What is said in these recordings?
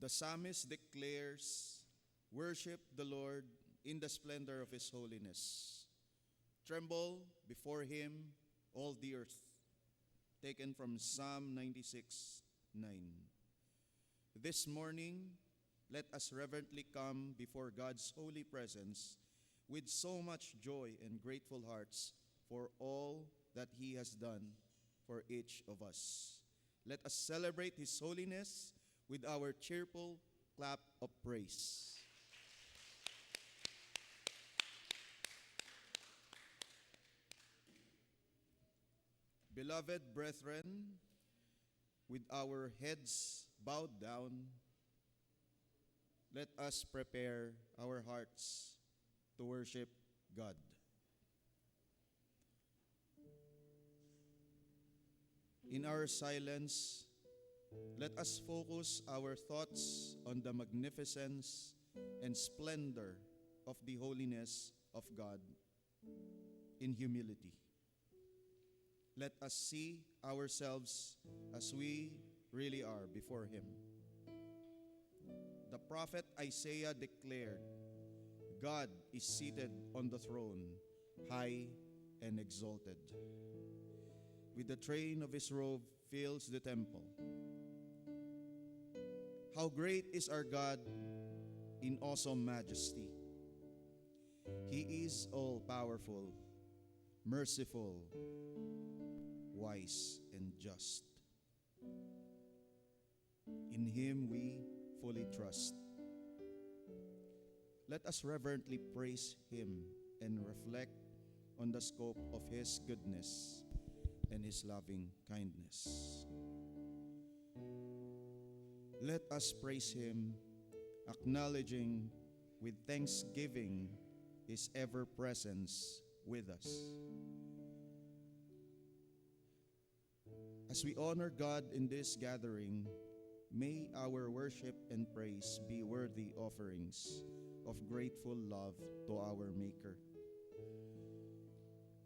The psalmist declares, "Worship the Lord in the splendor of his holiness. Tremble before him, all the earth." Taken from Psalm 96:9. This morning, let us reverently come before God's holy presence with so much joy and grateful hearts for all that he has done for each of us. Let us celebrate his holiness with our cheerful clap of praise. Beloved brethren, with our heads bowed down, let us prepare our hearts to worship God. In our silence, let us focus our thoughts on the magnificence and splendor of the holiness of God in humility. Let us see ourselves as we really are before him. The prophet Isaiah declared, "God is seated on the throne, high and exalted. With the train of his robe fills the temple. How great is our God in awesome majesty. He is all-powerful, merciful, wise, and just. In him we fully trust." Let us reverently praise him and reflect on the scope of his goodness and his loving kindness. Let us praise him, acknowledging with thanksgiving his ever-presence with us. As we honor God in this gathering, may our worship and praise be worthy offerings of grateful love to our Maker.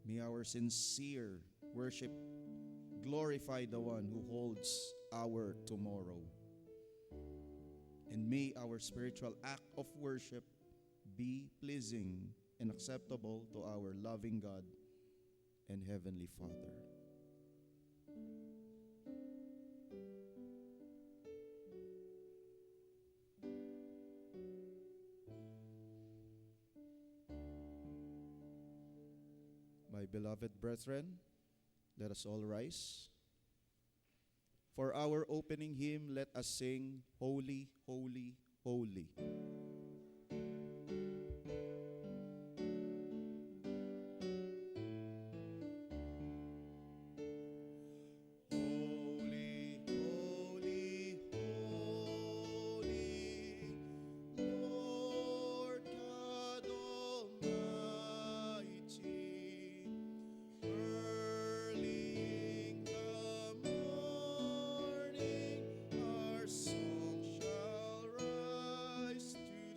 May our sincere worship glorify the one who holds our tomorrow. And may our spiritual act of worship be pleasing and acceptable to our loving God and Heavenly Father. My beloved brethren, let us all rise. For our opening hymn, let us sing, "Holy, Holy, Holy." Holy, holy, holy, Lord God Almighty. Early in the morning, our song shall rise to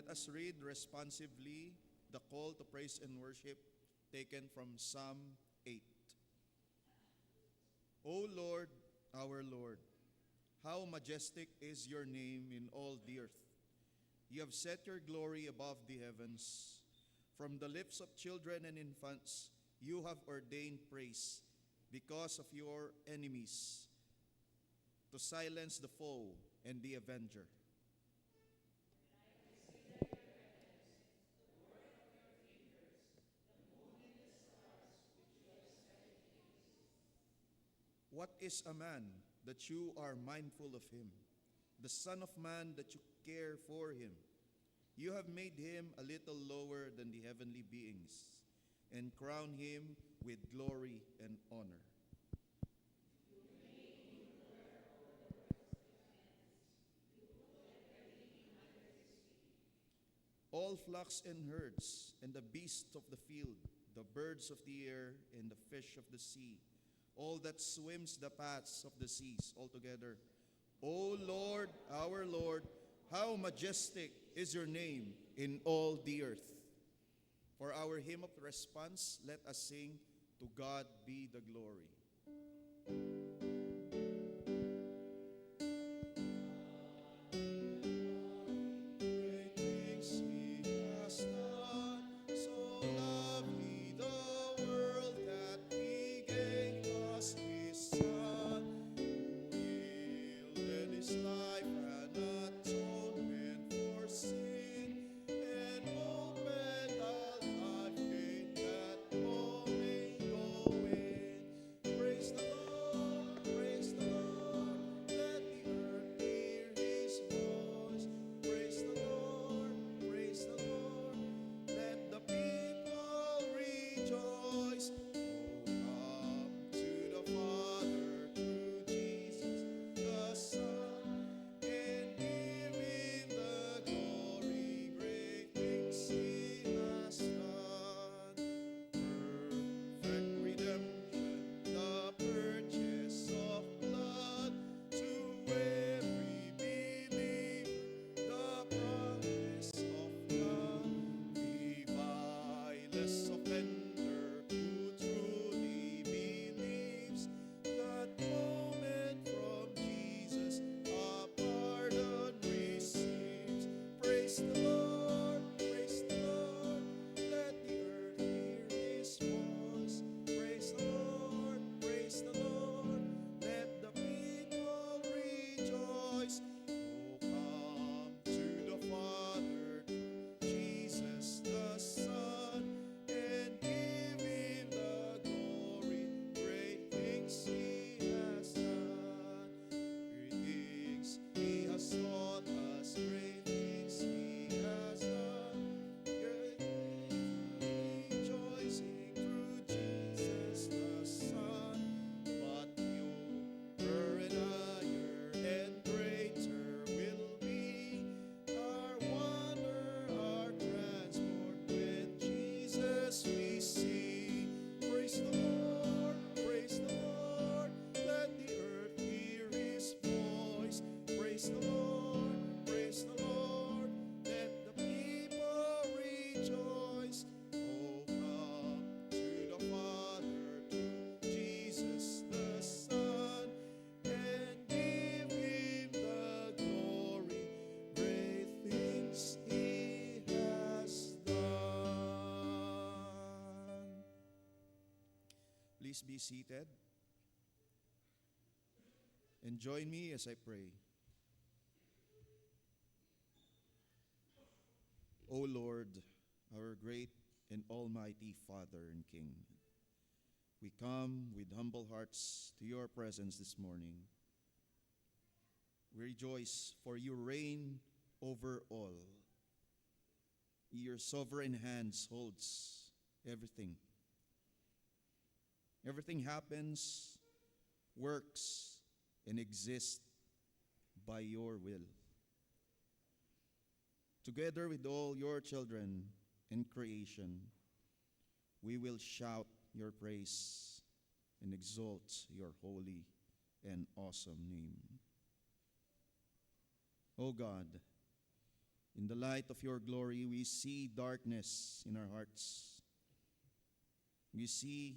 Let us read responsively the call to praise and worship taken from Psalm 8. O Lord, our Lord, how majestic is your name in all the earth. You have set your glory above the heavens. From the lips of children and infants, you have ordained praise because of your enemies, to silence the foe and the avenger. What is a man that you are mindful of him? The Son of Man that you care for him? You have made him a little lower than the heavenly beings and crown him with glory and honor. All flocks and herds, and the beasts of the field, the birds of the air, and the fish of the sea, all that swims the paths of the seas, altogether. O Lord, our Lord, how majestic is your name in all the earth. For our hymn of response, let us sing, To God be the glory. Please be seated and join me as I pray. O Lord, our great and almighty Father and King, we come with humble hearts to your presence this morning. We rejoice for you reign over all. Your sovereign hands holds everything. Everything happens, works, and exists by your will. Together with all your children in creation, we will shout your praise and exalt your holy and awesome name. O God, In the light of your glory, we see darkness in our hearts. We see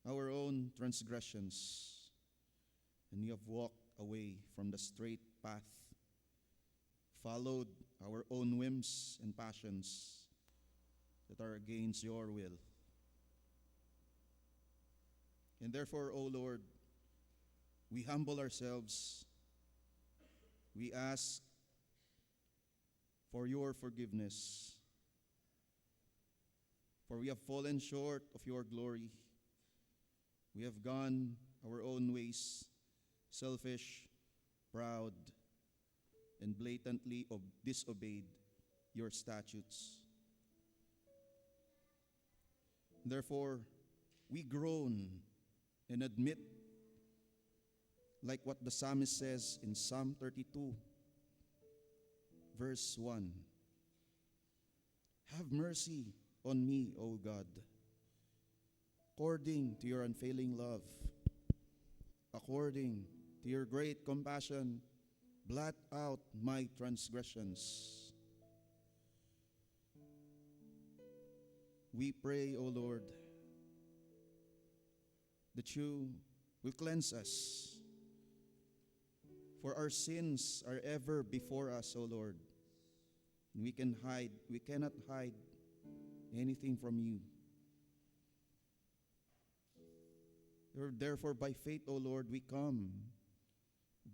our own transgressions, and we have walked away from the straight path, followed our own whims and passions that are against your will. And therefore, O Lord, we humble ourselves. We ask for your forgiveness, for we have fallen short of your glory. We have gone our own ways, selfish, proud, and blatantly disobeyed your statutes. Therefore, we groan and admit, like what the psalmist says in Psalm 32, verse 1. Have mercy on me, O God, according to your unfailing love, according to your great compassion, blot out my transgressions. We pray, O Lord, that you will cleanse us, for our sins are ever before us, O Lord. We cannot hide anything from you. Therefore, by faith, O Lord, we come,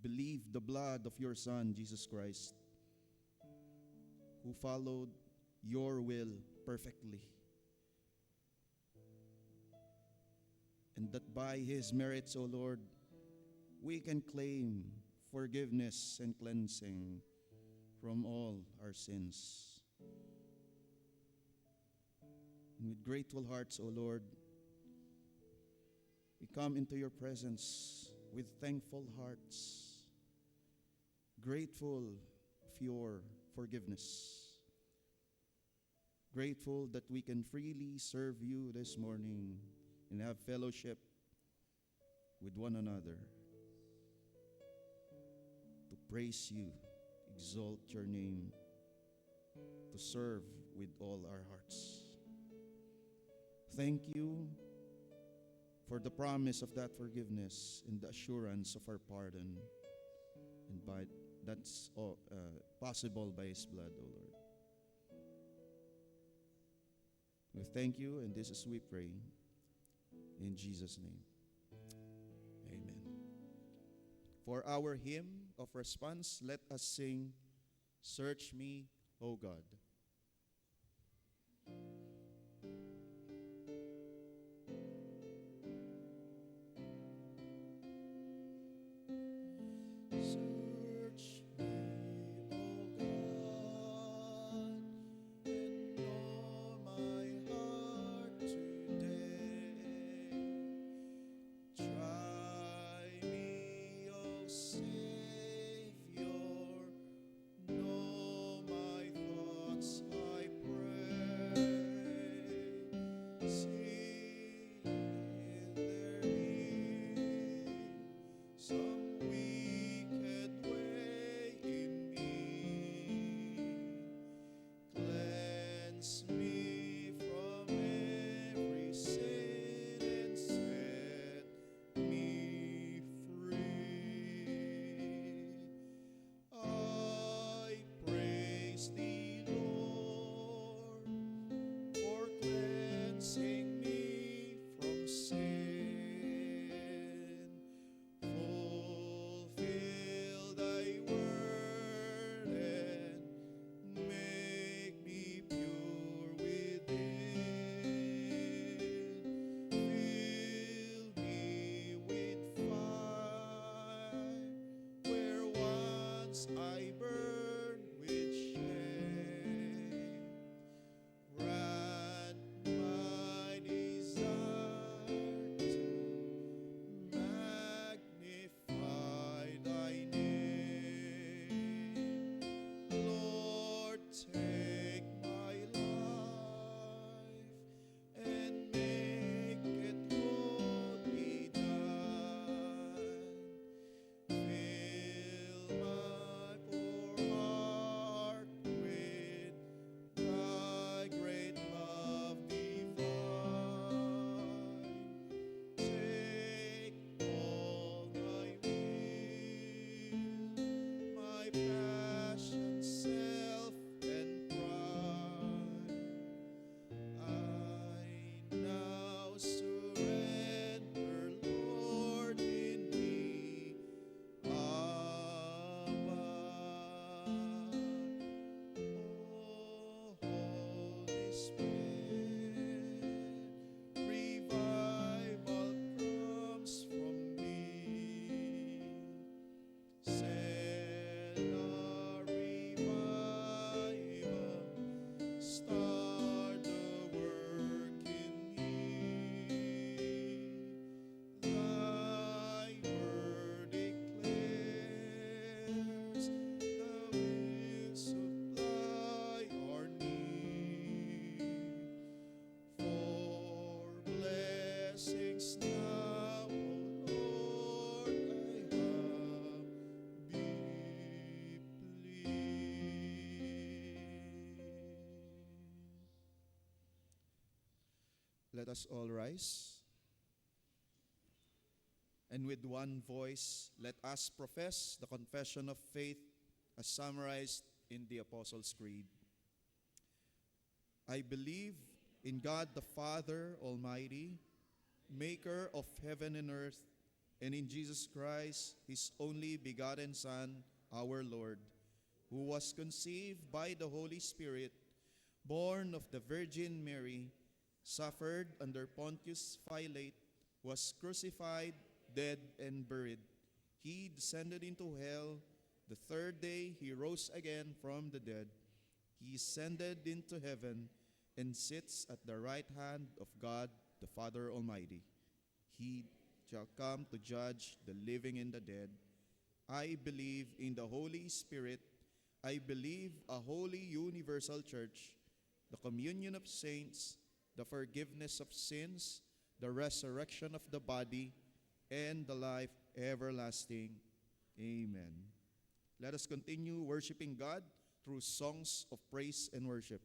believe the blood of your Son, Jesus Christ, who followed your will perfectly, and that by his merits, O Lord, we can claim forgiveness and cleansing from all our sins. And with grateful hearts, O Lord, we come into your presence with thankful hearts, grateful of your forgiveness, grateful that we can freely serve you this morning and have fellowship with one another, to praise you, exalt your name, to serve with all our hearts. Thank you for the promise of that forgiveness and the assurance of our pardon, and by that's all, possible by his blood, O Lord. We thank you, and this is we pray in Jesus' name. Amen. For our hymn of response, let us sing, Search Me, O God. Search me, O God, and know my heart today. Try me, O Savior, know my thoughts, I pray. Let us all rise. And with one voice, let us profess the confession of faith as summarized in the Apostles' Creed. I believe in God the Father Almighty, maker of heaven and earth, and in Jesus Christ, his only begotten Son, our Lord, who was conceived by the Holy Spirit, born of the Virgin Mary, suffered under Pontius Pilate, was crucified, dead, and buried. He descended into hell. The third day he rose again from the dead. He ascended into heaven and sits at the right hand of God the Father Almighty. He shall come to judge the living and the dead. I believe in the Holy Spirit. I believe a holy universal church, the communion of saints, the forgiveness of sins, the resurrection of the body, and the life everlasting. Amen. Let us continue worshiping God through songs of praise and worship.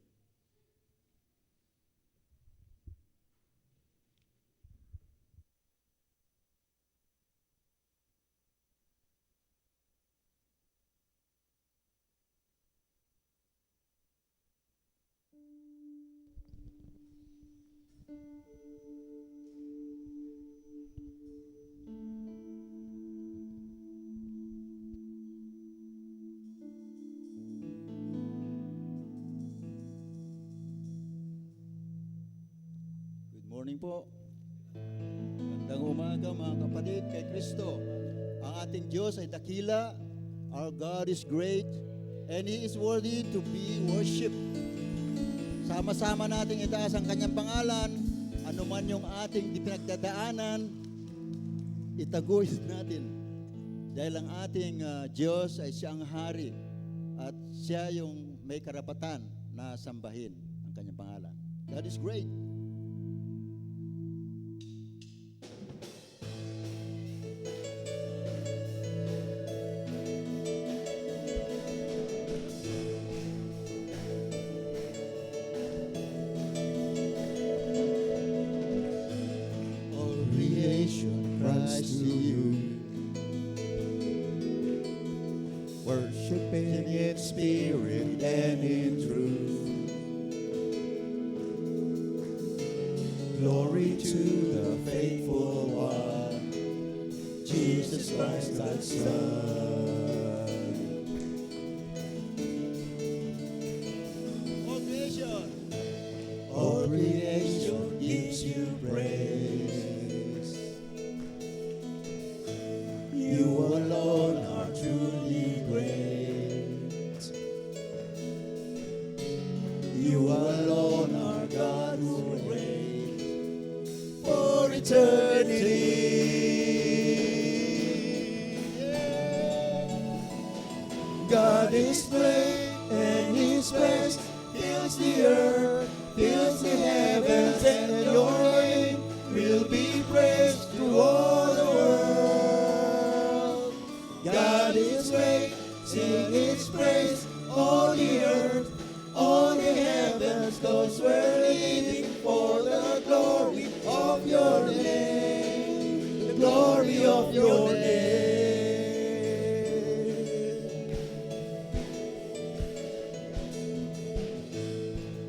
Morning po. Magandang umaga mga kapatid kay Kristo. Ang ating Diyos ay dakila. Our God is great and He is worthy to be worshipped. Sama-sama nating itaas ang Kanyang pangalan. Ano man yung ating pinagdadaanan, itaguyod natin. Dahil ang ating Diyos ay Siya ang hari at Siya yung may karapatan na sambahin ang Kanyang pangalan. God is great. Worshiping in spirit and in truth. Glory to the faithful one, Jesus Christ thy Son. All creation gives you praise. You alone are truly great. You alone are God who reigns for eternity. God is great and His praise fills the earth, fills the heavens, and your name will be praised through all the world. God is great, sing His praise, all the earth, all the heavens, 'cause we're living for the glory of your name, the glory of your name.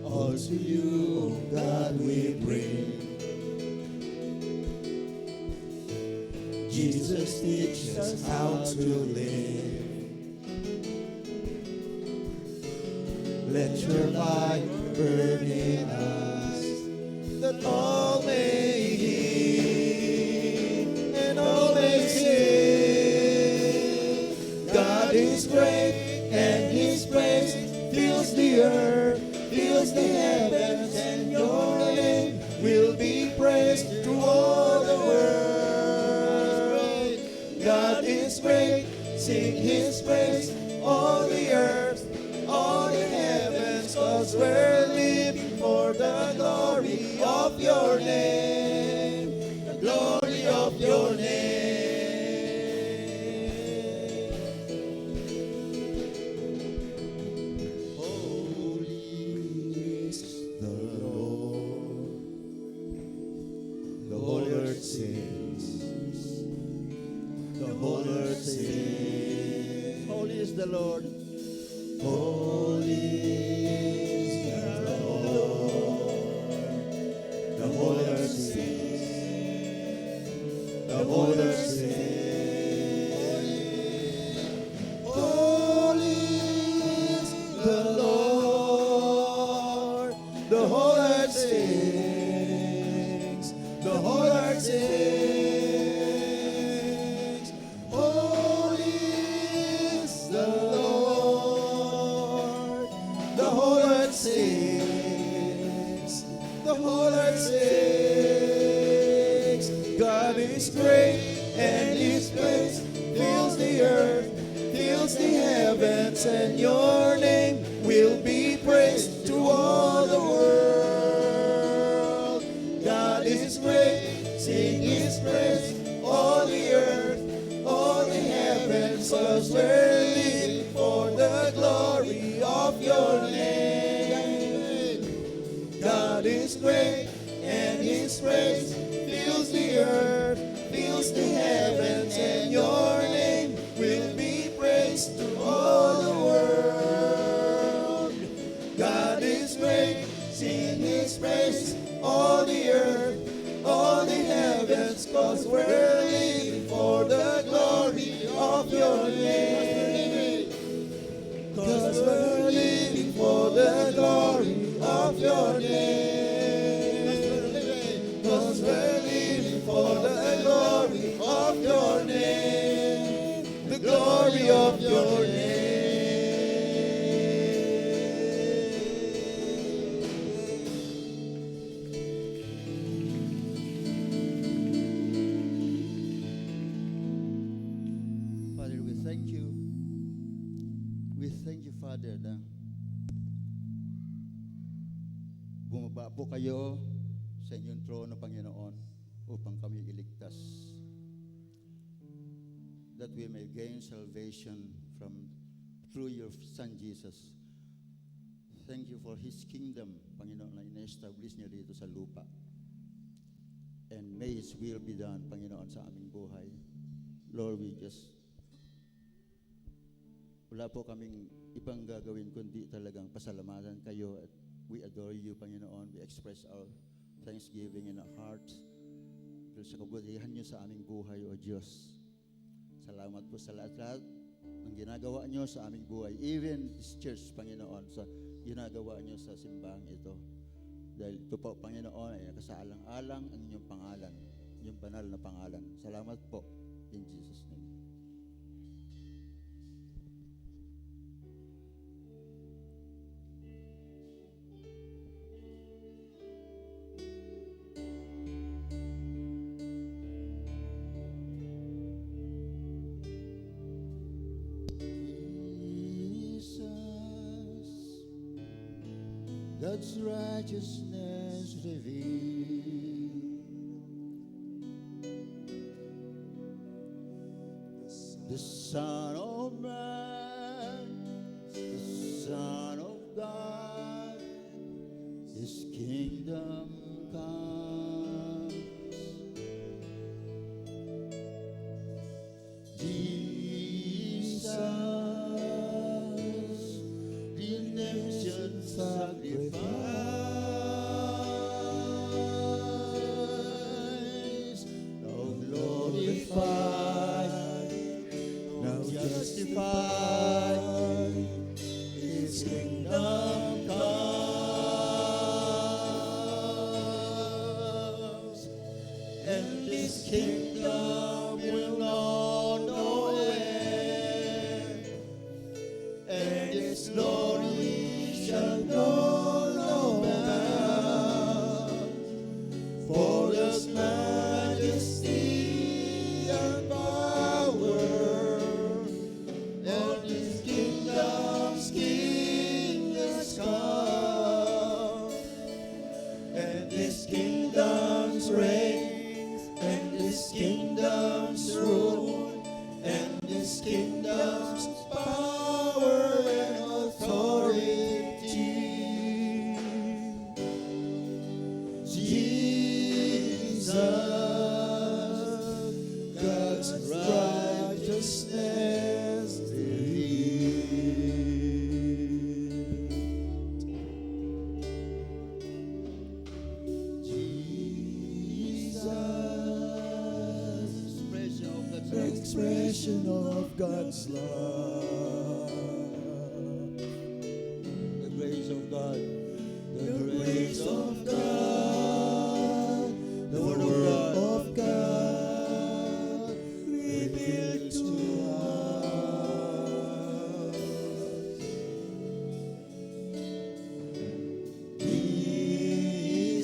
All to you, O God, we bring. Jesus, teach us how to live. Let your light burn in praised through all the world. God is great, sing His praise, all the earth, all the heavens, 'cause we're living for the glory of your name, the glory of your name. Holy is the Lord, the whole earth sings, the whole earth sings. Holy is the Lord. Holy is the Lord, the whole earth sings, the whole earth sings. Holy is the Lord, the whole earth sings, the whole earth sings. Holy is the Lord, the whole earth sings, the whole earth sings. God is great, and His praise fills the earth, fills the heavens, and your name will be praised to all the world. God is great, sing His praise, all the earth, all the heavens, 'cause we're living for the glory of your name. God is great, and His praise fills the earth, fills the heavens, and your name will be praised to all the world. God is great, sing His praise, all the earth, all the heavens, 'cause we're living for the glory of your name. 'Cause we're living for the glory of your name. 'Cause we're living for the glory of your name. The glory of your name. Father, we thank you. We thank you, Father, na bumaba po kayo sa inyong trono, Panginoon, upang kami iligtas. That we may gain salvation through your Son, Jesus. Thank you for His kingdom, Panginoon, na ina-establish niya dito sa lupa. And may His will be done, Panginoon, sa aming buhay. Lord, wala po kaming ibang gagawin kundi talagang pasalamatan kayo at we adore you, Panginoon. We express our thanksgiving in our hearts sa kabutihan niyo sa aming buhay, O Diyos. Salamat po sa lahat-lahat ng ginagawa niyo sa aming buhay. Even this church, Panginoon, sa ginagawa niyo sa simbahang ito. Dahil ito po, Panginoon, ay nakasaalang-alang ang inyong pangalan, inyong banal na pangalan. Salamat po. In Jesus' name. God's righteousness revealed. The Son of Man, the Son of God, His kingdom comes. Jesus, redemption sacrifice, now glorified, now justified, His kingdom comes, and this kingdom will know no end, and its glory shall know no bound. For the God's majesty and power, and His kingdom's King has come, and His kingdom's reign, and His kingdom's rule, and His kingdom's power and authority. Jesus, God's righteousness revealed. Jesus, expression of God's love. The grace of God. The grace of God. The word of God revealed to us.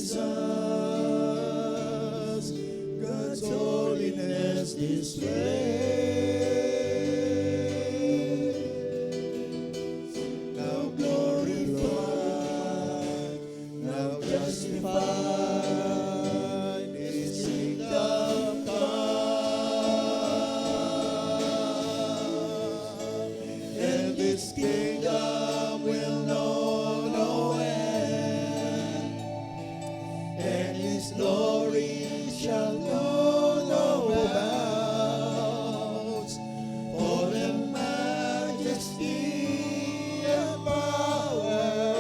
Jesus, God's holiness displayed, now glorified, now justified, His kingdom come, and His kingdom will know no end, and His glory shall know no bounds, for the majesty and power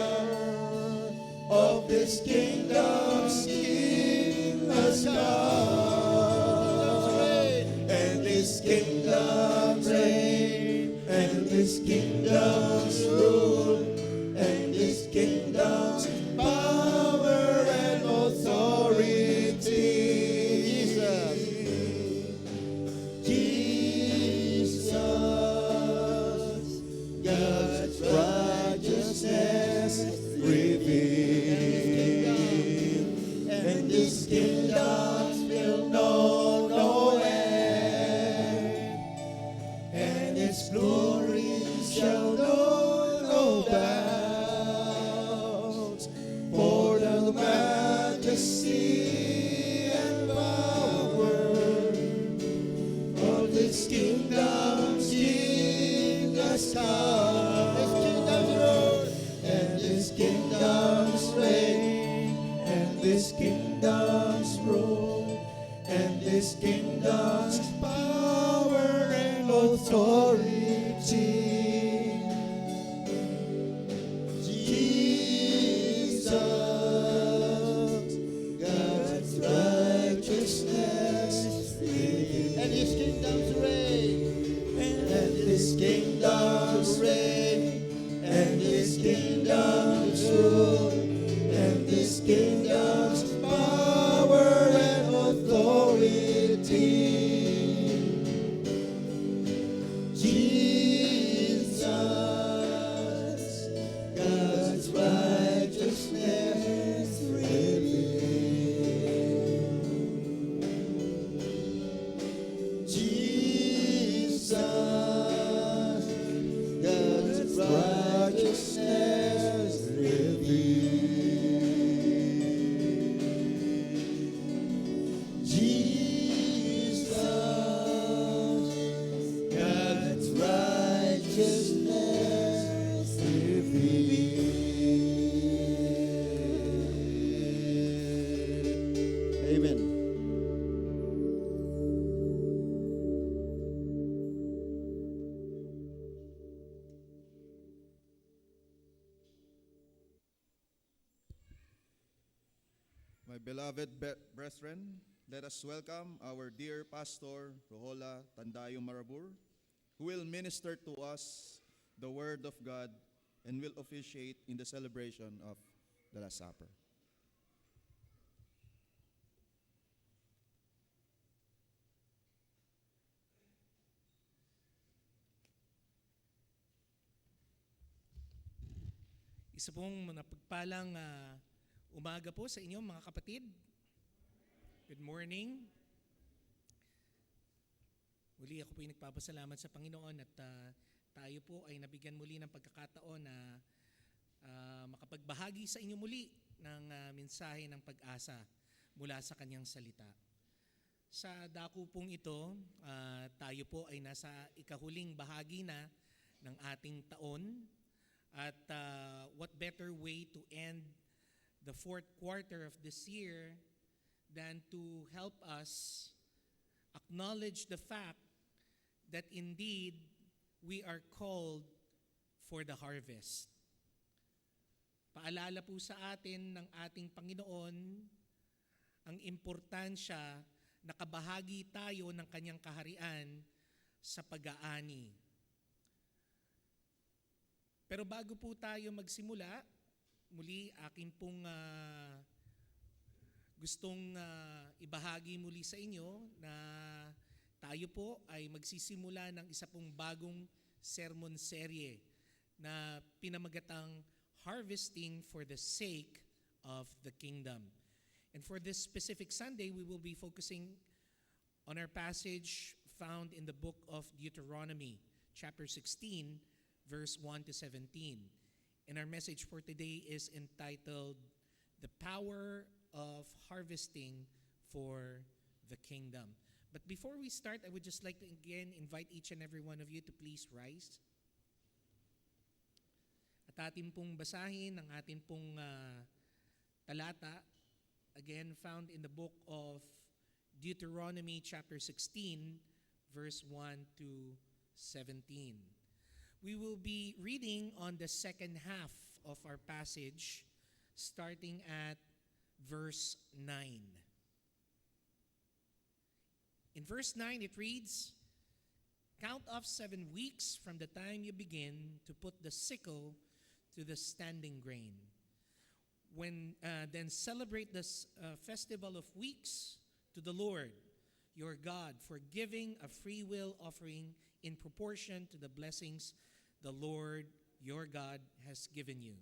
of this kingdom's King has come, and His kingdom's reign, and His kingdom's rule, and His kingdom's power and authority. Jesus, God's righteousness revealed, and His kingdom will know no end, and His glory shall know no bounds, for the majesty and power of this kingdom's King has come, His kingdom's rule, and His kingdom's reign, and His kingdom's rule, and His kingdom's power and authority. Jesus, God's righteousness revealed, and His kingdom's reign, and His kingdom's reign, and His kingdom's rule, and His kingdom's power and authority. Jesus, God's righteousness revealed. Jesus, God's righteousness revealed. Jesus, God's righteousness revealed. Amen. My beloved brethren, let us welcome our dear Pastor Rohola Tandayo Marabur, who will minister to us the Word of God and will officiate in the celebration of the Last Supper. Isa pong napagpalang umaga po sa inyo mga kapatid. Good morning. Muli ako po ay nagpapasalamat sa Panginoon at tayo po ay nabigyan muli ng pagkakataon na makapagbahagi sa inyo muli ng mensahe ng pag-asa mula sa kanyang salita. Sa dako pong ito, tayo po ay nasa ikahuling bahagi na ng ating taon at what better way to end the fourth quarter of this year than to help us acknowledge the fact that indeed we are called for the harvest. Paalala po sa atin ng ating Panginoon ang importansya na kabahagi tayo ng kanyang kaharian sa pag-aani. Pero bago po tayo magsimula, muli akin pong gustong ibahagi muli sa inyo na tayo po ay magsisimula ng isa pong bagong sermon serye na pinamagatang Harvesting for the Sake of the Kingdom. And for this specific Sunday, we will be focusing on our passage found in the book of Deuteronomy, chapter 16, verse 1 to 17. And our message for today is entitled, The Power of Harvesting for the Kingdom. But before we start, I would just like to again invite each and every one of you to please rise. At atin pong basahin ang atin pong talata, again found in the book of Deuteronomy chapter 16, verse 1 to 17. We will be reading on the second half of our passage, starting at verse 9. In verse 9, it reads, Count off 7 weeks from the time you begin to put the sickle to the standing grain. Then celebrate this festival of weeks to the Lord your God for giving a free will offering in proportion to the blessings the Lord your God has given you.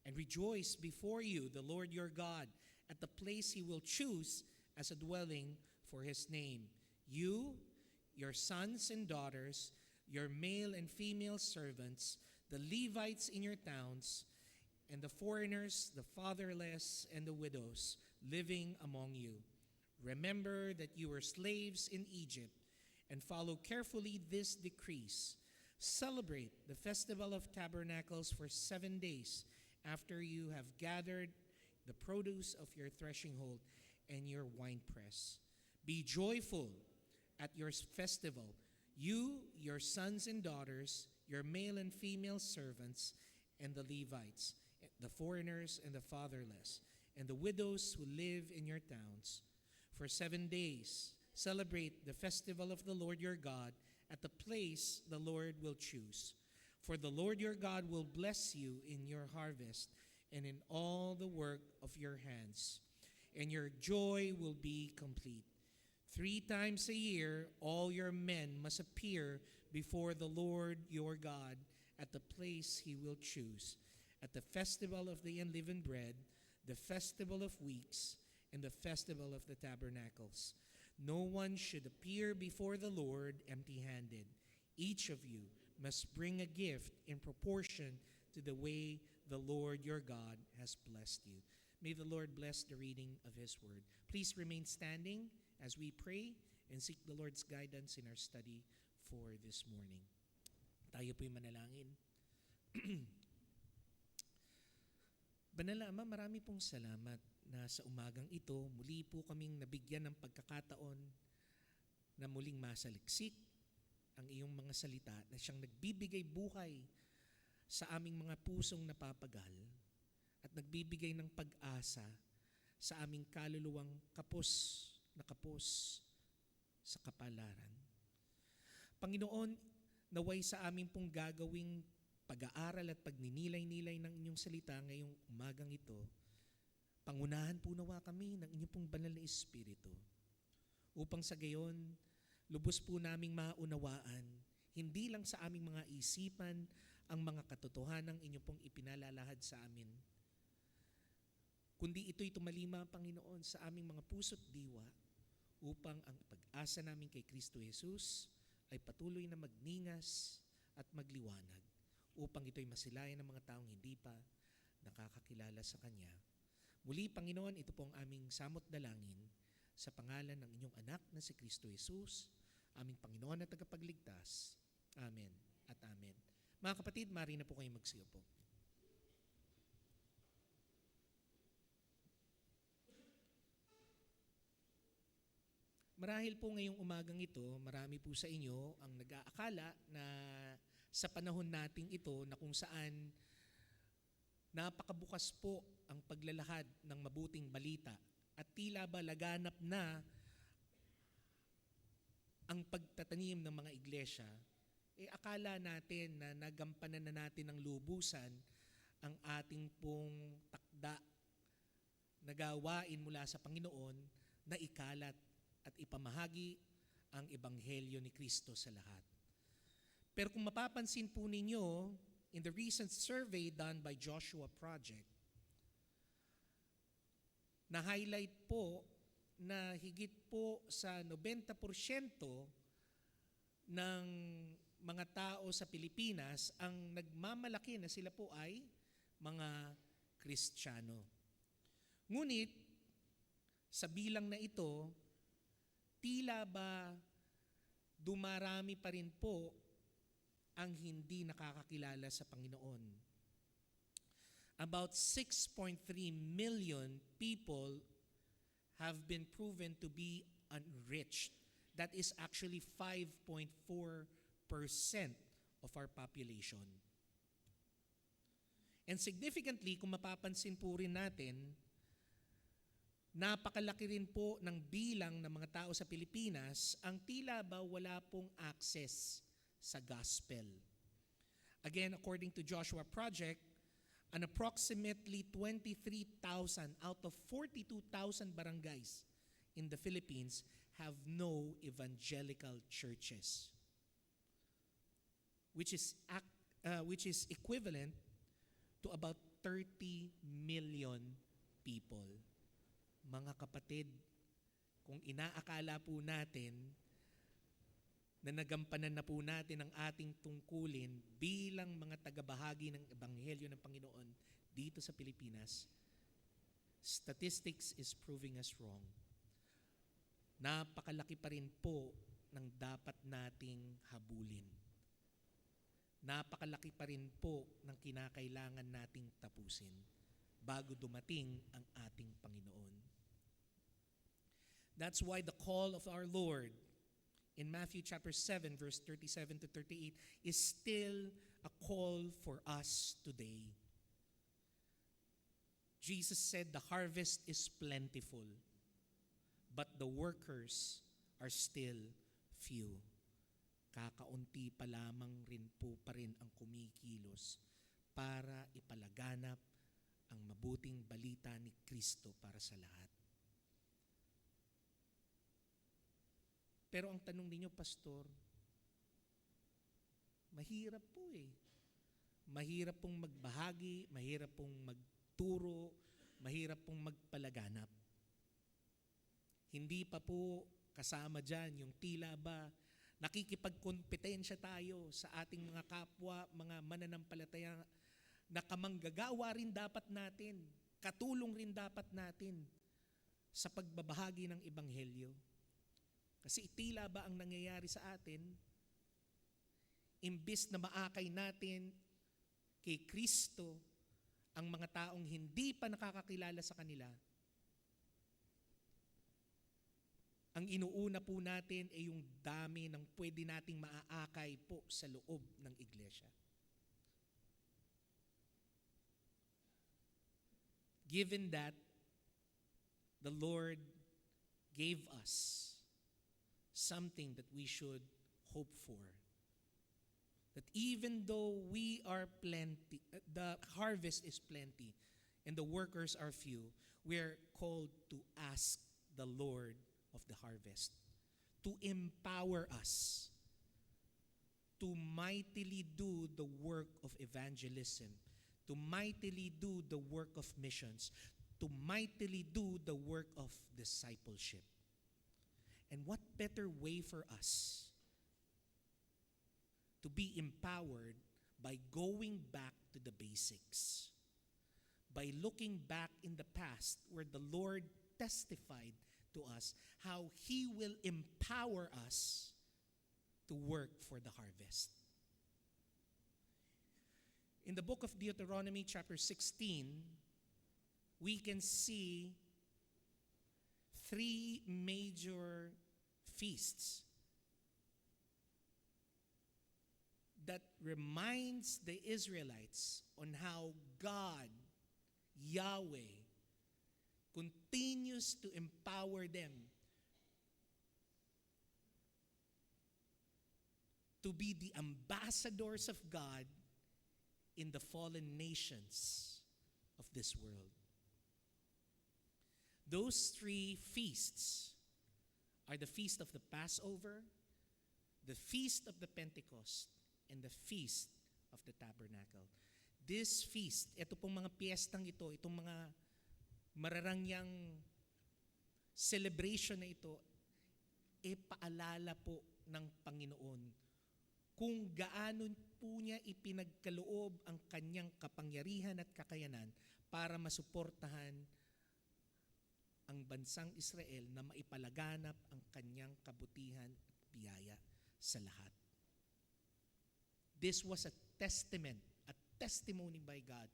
And rejoice before you, the Lord your God, at the place he will choose as a dwelling for his name. You, your sons and daughters, your male and female servants, the Levites in your towns, and the foreigners, the fatherless, and the widows living among you. Remember that you were slaves in Egypt, and follow carefully this decrees. Celebrate the Festival of Tabernacles for 7 days after you have gathered the produce of your threshing hold and your winepress. Be joyful at your festival, you, your sons and daughters, your male and female servants, and the Levites, the foreigners and the fatherless, and the widows who live in your towns. For 7 days, celebrate the festival of the Lord your God at the place the Lord will choose. For the Lord your God will bless you in your harvest and in all the work of your hands, and your joy will be complete. 3 times a year, all your men must appear before the Lord your God at the place he will choose, at the festival of the unleavened bread, the festival of weeks, and the festival of the tabernacles. No one should appear before the Lord empty-handed. Each of you must bring a gift in proportion to the way the Lord your God has blessed you. May the Lord bless the reading of his word. Please remain standing as we pray and seek the Lord's guidance in our study for this morning. Tayo po'y manalangin. Banal na Ama, marami pong salamat na sa umagang ito, muli po kaming nabigyan ng pagkakataon na muling masaliksik ang iyong mga salita na siyang nagbibigay buhay sa aming mga pusong napapagal at nagbibigay ng pag-asa sa aming kaluluwang kapos sa kapalaran. Panginoon, naway sa aming pong gagawing pag-aaral at pagninilay-nilay ng inyong salita ngayong umagang ito, pangunahan po nawa kami ng inyong pong banal na Espiritu upang sa gayon, lubos po naming maunawaan, hindi lang sa aming mga isipan, ang mga katotohanan ng inyong pong ipinalalahad sa amin, kundi ito'y tumalima, Panginoon, sa aming mga puso't diwa upang ang pag-asa namin kay Kristo Jesus ay patuloy na magningas at magliwanag, upang ito'y masilayan ng mga taong hindi pa nakakakilala sa Kanya. Muli, Panginoon, ito po ang aming samot dalangin sa pangalan ng inyong anak na si Kristo Jesus, aming Panginoon at tagapagligtas. Amen at amen. Mga kapatid, maaari na po kayong magsiupo. Marahil po ngayong umagang ito, marami po sa inyo ang nag-aakala na sa panahon nating ito na kung saan napakabukas po ang paglalahad ng mabuting balita at tila ba laganap na ang pagtatanim ng mga iglesia, akala natin na nagampanan na natin ng lubusan ang ating pong takda na gawain mula sa Panginoon na ikalat at ipamahagi ang Ebanghelyo ni Kristo sa lahat. Pero kung mapapansin po ninyo, in the recent survey done by Joshua Project, na-highlight po na higit po sa 90% ng mga tao sa Pilipinas ang nagmamalaki na sila po ay mga Kristiyano. Ngunit, sa bilang na ito, tila ba dumarami pa rin po ang hindi nakakakilala sa Panginoon. About 6.3 million people have been proven to be unreached. That is actually 5.4% of our population. And significantly, kung mapapansin po rin natin, napakalaki rin po ng bilang ng mga tao sa Pilipinas ang tila ba wala pong access sa gospel. Again, according to Joshua Project, an approximately 23,000 out of 42,000 barangays in the Philippines have no evangelical churches, which is equivalent to about 30 million people. Mga kapatid, kung inaakala po natin na nagampanan na po natin ang ating tungkulin bilang mga tagabahagi ng Ebanghelyo ng Panginoon dito sa Pilipinas, statistics is proving us wrong. Napakalaki pa rin po ng dapat nating habulin. Napakalaki pa rin po ng kinakailangan nating tapusin bago dumating ang ating Panginoon. That's why the call of our Lord in Matthew chapter 7, verse 37 to 38 is still a call for us today. Jesus said, "The harvest is plentiful, but the workers are still few." Kakaunti pa lamang rin po pa rin ang kumikilos para ipalaganap ang mabuting balita ni Kristo para sa lahat. Pero ang tanong ninyo, Pastor, mahirap po eh. Mahirap pong magbahagi, mahirap pong magturo, mahirap pong magpalaganap. Hindi pa po kasama dyan yung tila ba nakikipagkompetensya tayo sa ating mga kapwa, mga mananampalataya na kamanggagawa rin dapat natin, katulong rin dapat natin sa pagbabahagi ng Ebanghelyo. Kasi tila ba ang nangyayari sa atin, imbis na maakay natin kay Kristo ang mga taong hindi pa nakakakilala sa kanila, ang inuuna po natin ay yung dami ng pwede nating maaakay po sa loob ng iglesia. Given that the Lord gave us something that we should hope for, that even though we are plenty, the harvest is plenty, and the workers are few, we are called to ask the Lord of the harvest to empower us to mightily do the work of evangelism, to mightily do the work of missions, to mightily do the work of discipleship. And what better way for us to be empowered by going back to the basics, by looking back in the past where the Lord testified to us how He will empower us to work for the harvest. In the book of Deuteronomy chapter 16, we can see 3 major feasts that reminds the Israelites on how God, Yahweh, continues to empower them to be the ambassadors of God in the fallen nations of this world. Those 3 feasts are the feast of the Passover, the feast of the Pentecost, and the feast of the Tabernacle. This feast, ito pong mga piyestang ito, itong mga mararangyang celebration na ito, paalala po ng Panginoon kung gaano po niya ipinagkaloob ang kanyang kapangyarihan at kakayanan para masuportahan ang bansang Israel na maipalaganap ang kanyang kabutihan at biyaya sa lahat. This was a testament, a testimony by God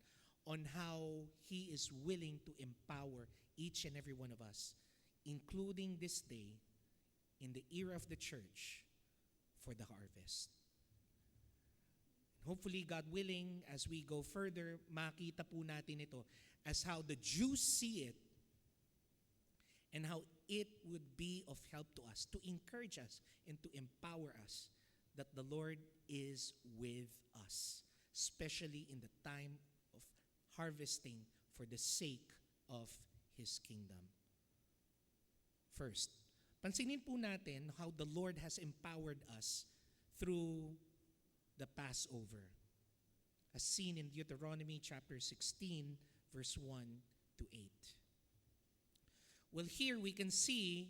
on how He is willing to empower each and every one of us, including this day in the era of the church for the harvest. Hopefully, God willing, as we go further, makita po natin ito as how the Jews see it and how it would be of help to us, to encourage us and to empower us that the Lord is with us, especially in the time of harvesting for the sake of His kingdom. First, pansinin po natin how the Lord has empowered us through the Passover, as seen in Deuteronomy chapter 16, verse 1 to 8. Well, here we can see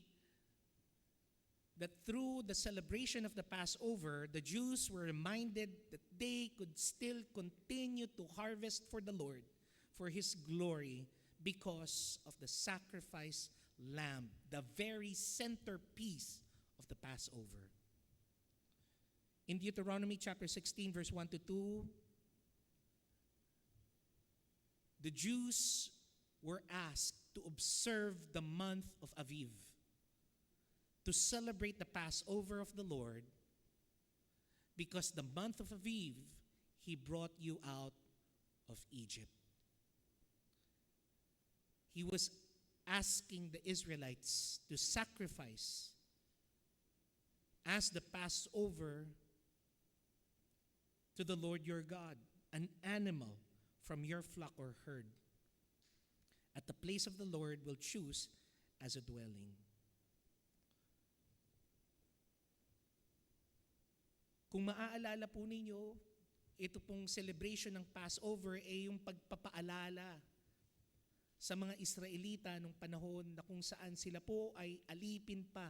that through the celebration of the Passover, the Jews were reminded that they could still continue to harvest for the Lord, for His glory, because of the sacrifice lamb, the very centerpiece of the Passover. In Deuteronomy chapter 16, verse 1 to 2, the Jews were asked to observe the month of Aviv, to celebrate the Passover of the Lord, because the month of Aviv, He brought you out of Egypt. He was asking the Israelites to sacrifice as the Passover to the Lord your God, an animal from your flock or herd, at the place of the Lord will choose as a dwelling. Kung maaalala po ninyo, ito pong celebration ng Passover ay yung pagpapaalala sa mga Israelita nung panahon na kung saan sila po ay alipin pa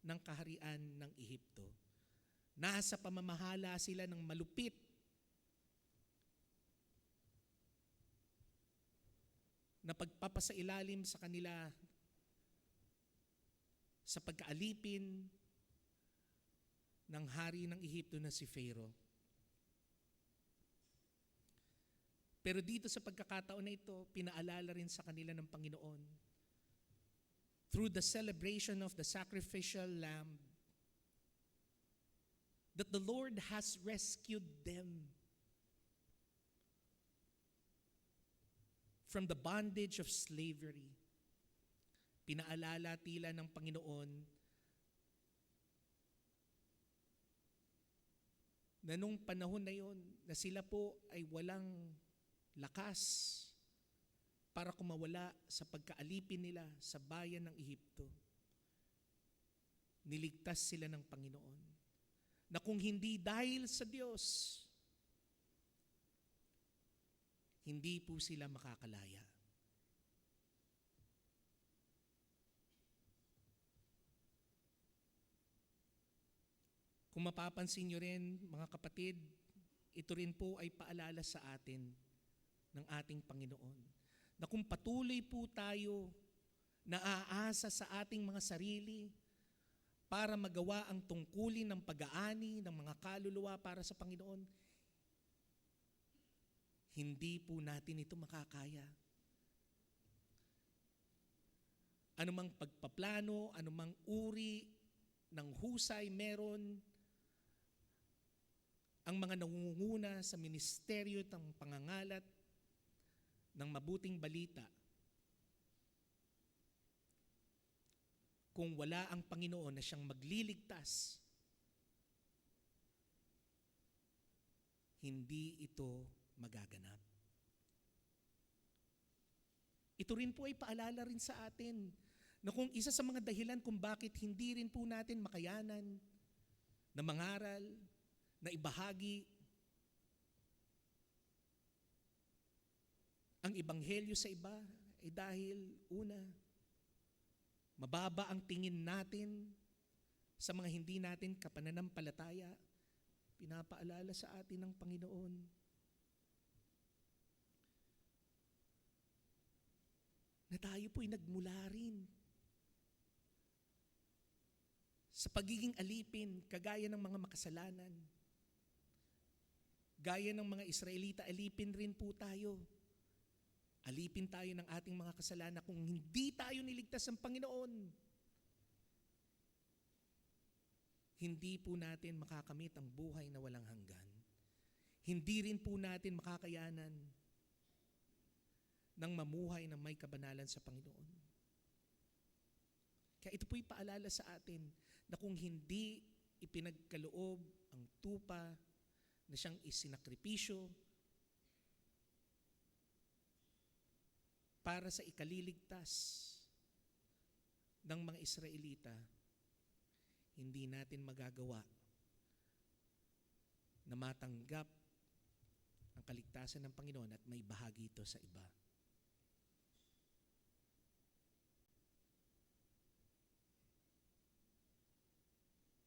ng kaharian ng Ehipto. Nasa pamamahala sila ng malupit na pagpapasailalim sa kanila sa pagkaalipin ng hari ng Ehipto na si Pharaoh. Pero dito sa pagkakataon na ito, pinaalala rin sa kanila ng Panginoon through the celebration of the sacrificial lamb that the Lord has rescued them from the bondage of slavery. Pinaalala tila ng Panginoon na nung panahon na yon na sila po ay walang lakas para kumawala sa pagkaalipin nila sa bayan ng Ehipto. Niligtas sila ng Panginoon. Na kung hindi dahil sa Diyos, hindi po sila makakalaya. Kung mapapansin nyo rin, mga kapatid, ito rin po ay paalala sa atin ng ating Panginoon na kung patuloy po tayo naaasa sa ating mga sarili para magawa ang tungkulin ng pag-aani ng mga kaluluwa para sa Panginoon, hindi po natin ito makakaya. Anumang pagpaplano, anumang uri ng husay meron, ang mga nangunguna sa ministeryo ng pangangalat ng mabuting balita, kung wala ang Panginoon na siyang magliligtas, hindi ito magaganap. Ito rin po ay paalala rin sa atin na kung isa sa mga dahilan kung bakit hindi rin po natin makayanan na mangaral, na ibahagi ang ebanghelyo sa iba ay dahil una, mababa ang tingin natin sa mga hindi natin kapananampalataya. Pinapaalala sa atin ng Panginoon na tayo po'y nagmula rin sa pagiging alipin, kagaya ng mga makasalanan. Gaya ng mga Israelita, alipin rin po tayo. Alipin tayo ng ating mga kasalanan kung hindi tayo niligtas ng Panginoon. Hindi po natin makakamit ang buhay na walang hanggan. Hindi rin po natin makakayanan ng mamuhay na may kabanalan sa Panginoon. Kaya ito po'y paalala sa atin na kung hindi ipinagkaloob ang tupa na siyang isinakripisyo para sa ikaliligtas ng mga Israelita, hindi natin magagawa na matanggap ang kaligtasan ng Panginoon at may bahagi ito sa iba.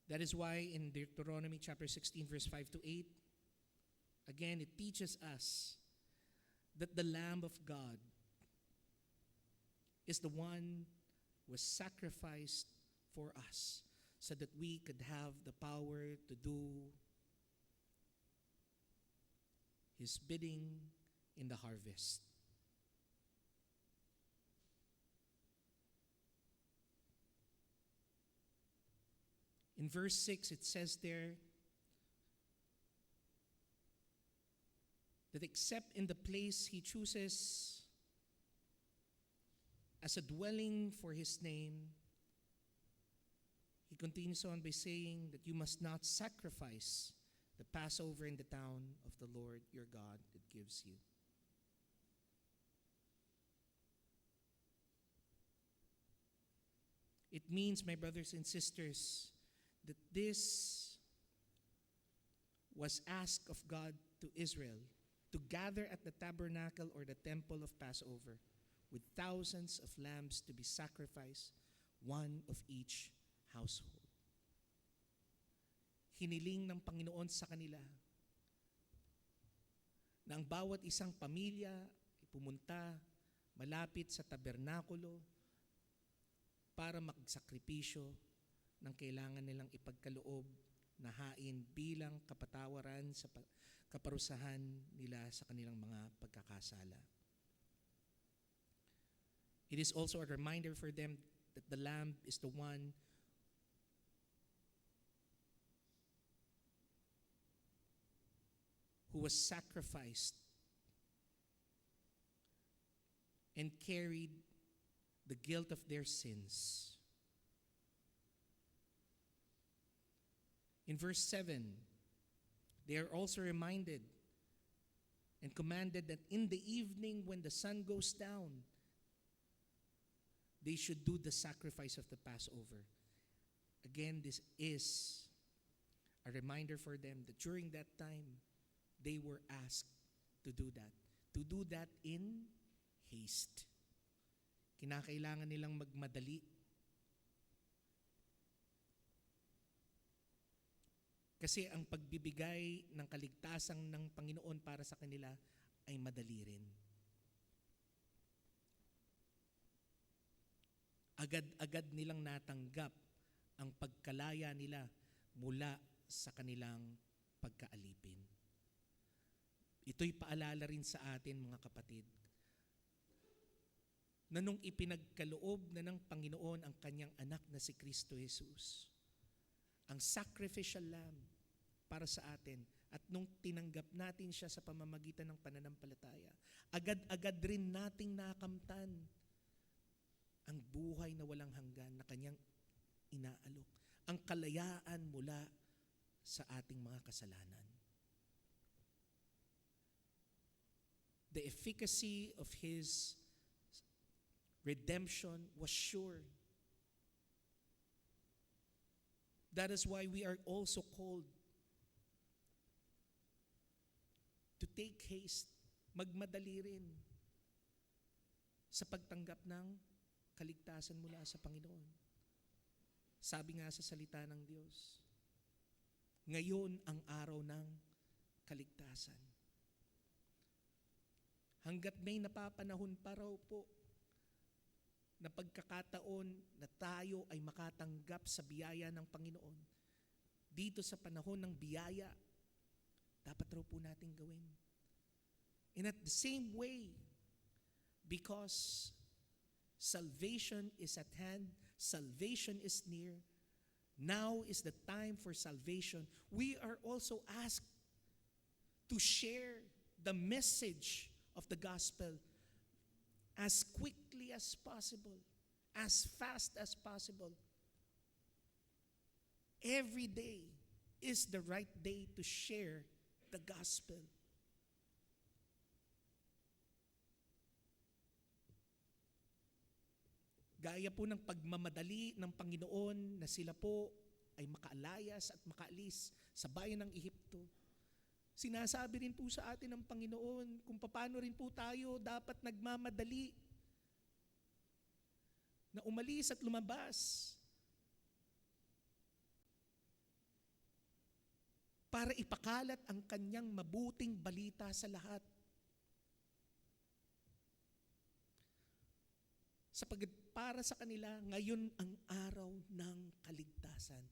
That is why in Deuteronomy chapter 16 verse 5 to 8, again, it teaches us that the Lamb of God is the one who was sacrificed for us so that we could have the power to do His bidding in the harvest. In verse 6, it says there that except in the place He chooses as a dwelling for His name, He continues on by saying that you must not sacrifice the Passover in the town of the Lord your God that gives you. It means, my brothers and sisters, that this was asked of God to Israel to gather at the tabernacle or the temple of Passover with thousands of lambs to be sacrificed, one of each household. Hiniling ng Panginoon sa kanila na ang bawat isang pamilya pumunta malapit sa tabernakulo para magsakripisyo ng kailangan nilang ipagkaloob na hain bilang kapatawaran sa kaparusahan nila sa kanilang mga pagkakasala. It is also a reminder for them that the Lamb is the one who was sacrificed and carried the guilt of their sins. In verse 7, they are also reminded and commanded that in the evening when the sun goes down, they should do the sacrifice of the Passover. Again, this is a reminder for them that during that time, they were asked to do that. To do that in haste. Kinakailangan nilang magmadali. Kasi ang pagbibigay ng kaligtasan ng Panginoon para sa kanila ay madali rin. Agad-agad nilang natanggap ang pagkalaya nila mula sa kanilang pagkaalipin. Ito'y paalala rin sa atin, mga kapatid, na nung ipinagkaloob na ng Panginoon ang kanyang anak na si Kristo Jesus, ang sacrificial lamb para sa atin, at nung tinanggap natin siya sa pamamagitan ng pananampalataya, agad-agad rin nating nakamtan ang buhay na walang hanggan na kanyang inaalok, ang kalayaan mula sa ating mga kasalanan. The efficacy of His redemption was sure. That is why we are also called to take haste, magmadali rin sa pagtanggap ng kaligtasan mula sa Panginoon. Sabi nga sa salita ng Diyos, ngayon ang araw ng kaligtasan. Hanggat may napapanahon pa raw po na pagkakataon na tayo ay makatanggap sa biyaya ng Panginoon, dito sa panahon ng biyaya, dapat raw po natin gawin. And at the same way, because salvation is at hand, salvation is near, now is the time for salvation, we are also asked to share the message of the gospel as quickly as possible, as fast as possible. Every day is the right day to share the gospel. Gaya po ng pagmamadali ng Panginoon na sila po ay makaalayas at makaalis sa bayan ng Ehipto, sinasabi rin po sa atin ng Panginoon kung paano rin po tayo dapat nagmamadali na umalis at lumabas para ipakalat ang kanyang mabuting balita sa lahat. Sapagkat para sa kanila, ngayon ang araw ng kaligtasan.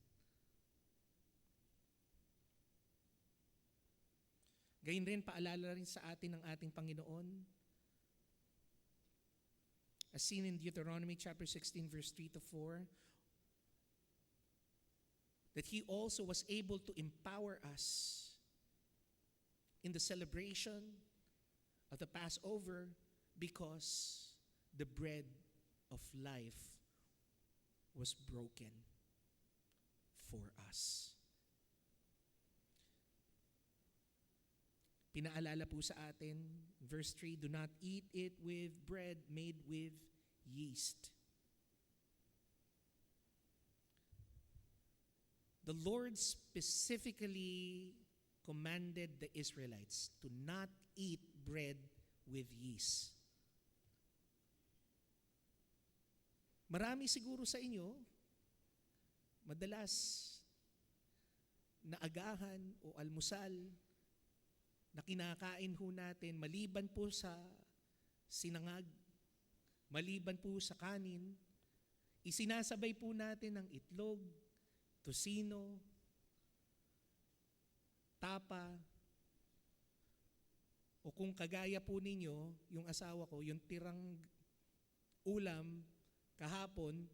Gayun rin, paalala rin sa atin ng ating Panginoon, as seen in Deuteronomy chapter 16, verse 3 to 4, that He also was able to empower us in the celebration of the Passover because the bread of life was broken for us. Pinaalala po sa atin, verse 3, do not eat it with bread made with yeast. The Lord specifically commanded the Israelites to not eat bread with yeast. Marami siguro sa inyo, madalas na agahan o almusal na kinakain ho natin, maliban po sa sinangag, maliban po sa kanin, isinasabay po natin ang itlog, tosino, tapa, o kung kagaya po ninyo, yung asawa ko, yung tirang ulam kahapon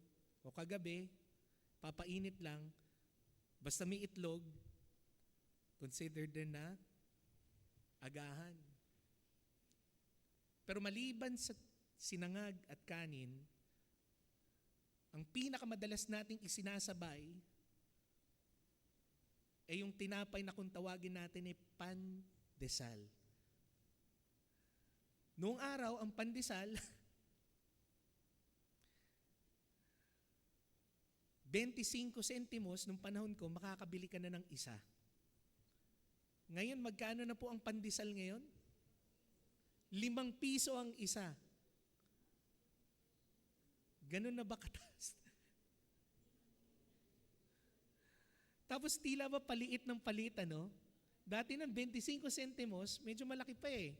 o kagabi, papainit lang, basta may itlog, considered din na agahan. Pero maliban sa sinangag at kanin, ang pinakamadalas nating isinasabay ay yung tinapay na kung tawagin natin ay pandesal. Noong araw, ang pandesal, 25 centimos, nung panahon ko, makakabili ka na ng isa. Ngayon, magkano na po ang pandesal ngayon? 5 piso ang isa. Ganun na ba kataas? Tapos tila ba paliit ng paliit, ano? Dati ng 25 centimos, medyo malaki pa eh.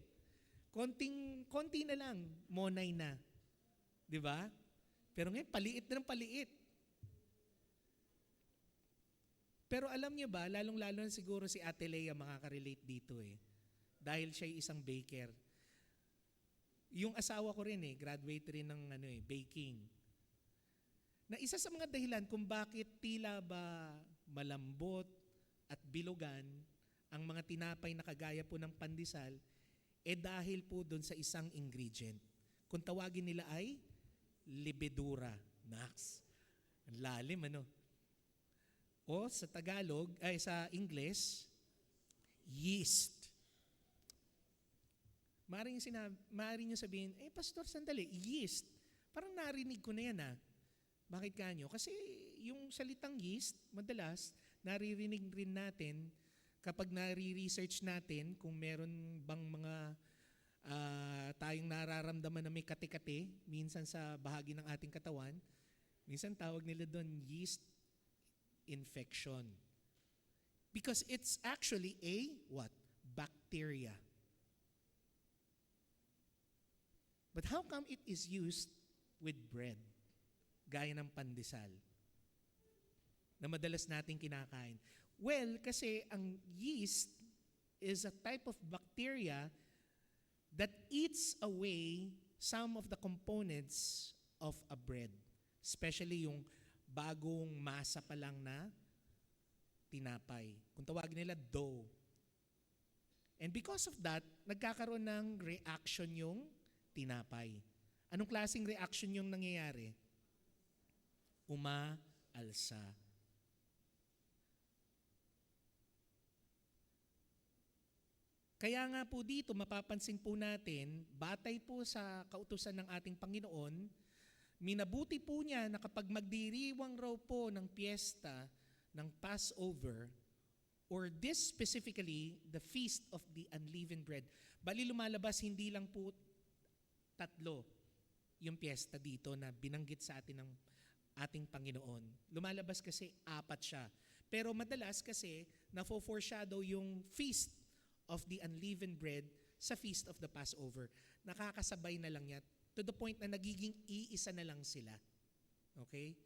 Konti na lang, monay na. Di ba? Pero ngayon, paliit na ng paliit. Pero alam niyo ba, lalong-lalo na siguro si Ate Lea makaka-relate dito eh. Dahil siya isang baker. Yung asawa ko rin eh, graduate rin ng baking. Na isa sa mga dahilan kung bakit tila ba malambot at bilugan ang mga tinapay na kagaya po ng pandesal, dahil po doon sa isang ingredient. Kung tawagin nila ay libedura. Max. Ang lalim, ano? O sa Tagalog, sa Ingles, yeast. Maaaring nyo sabihin, Pastor, sandali, yeast. Parang narinig ko na yan Bakit kanyo? Kasi yung salitang yeast, madalas, naririnig rin natin kapag nare-research natin kung meron bang mga tayong nararamdaman na may kati-kati, minsan sa bahagi ng ating katawan, minsan tawag nila doon yeast infection. Because it's actually a what? Bacteria. But how come it is used with bread? Gaya ng pandesal na madalas nating kinakain. Well, kasi ang yeast is a type of bacteria that eats away some of the components of a bread. Especially yung bagong masa pa lang na tinapay. Kung tawagin nila dough. And because of that, nagkakaroon ng reaction yung tinapay. Anong klaseng reaction yung nangyayari? Umaalsa. Kaya nga po dito, mapapansin po natin, batay po sa kautusan ng ating Panginoon, minabuti po niya na kapag magdiriwang raw po ng piyesta ng Passover, or this specifically, the Feast of the Unleavened Bread, bali lumalabas hindi lang po 3 yung piyesta dito na binanggit sa atin ng ating Panginoon. Lumalabas kasi 4 siya. Pero madalas kasi na-foreshadow yung Feast of the Unleavened Bread sa Feast of the Passover. Nakakasabay na lang yan to the point na nagiging iisa na lang sila. Okay?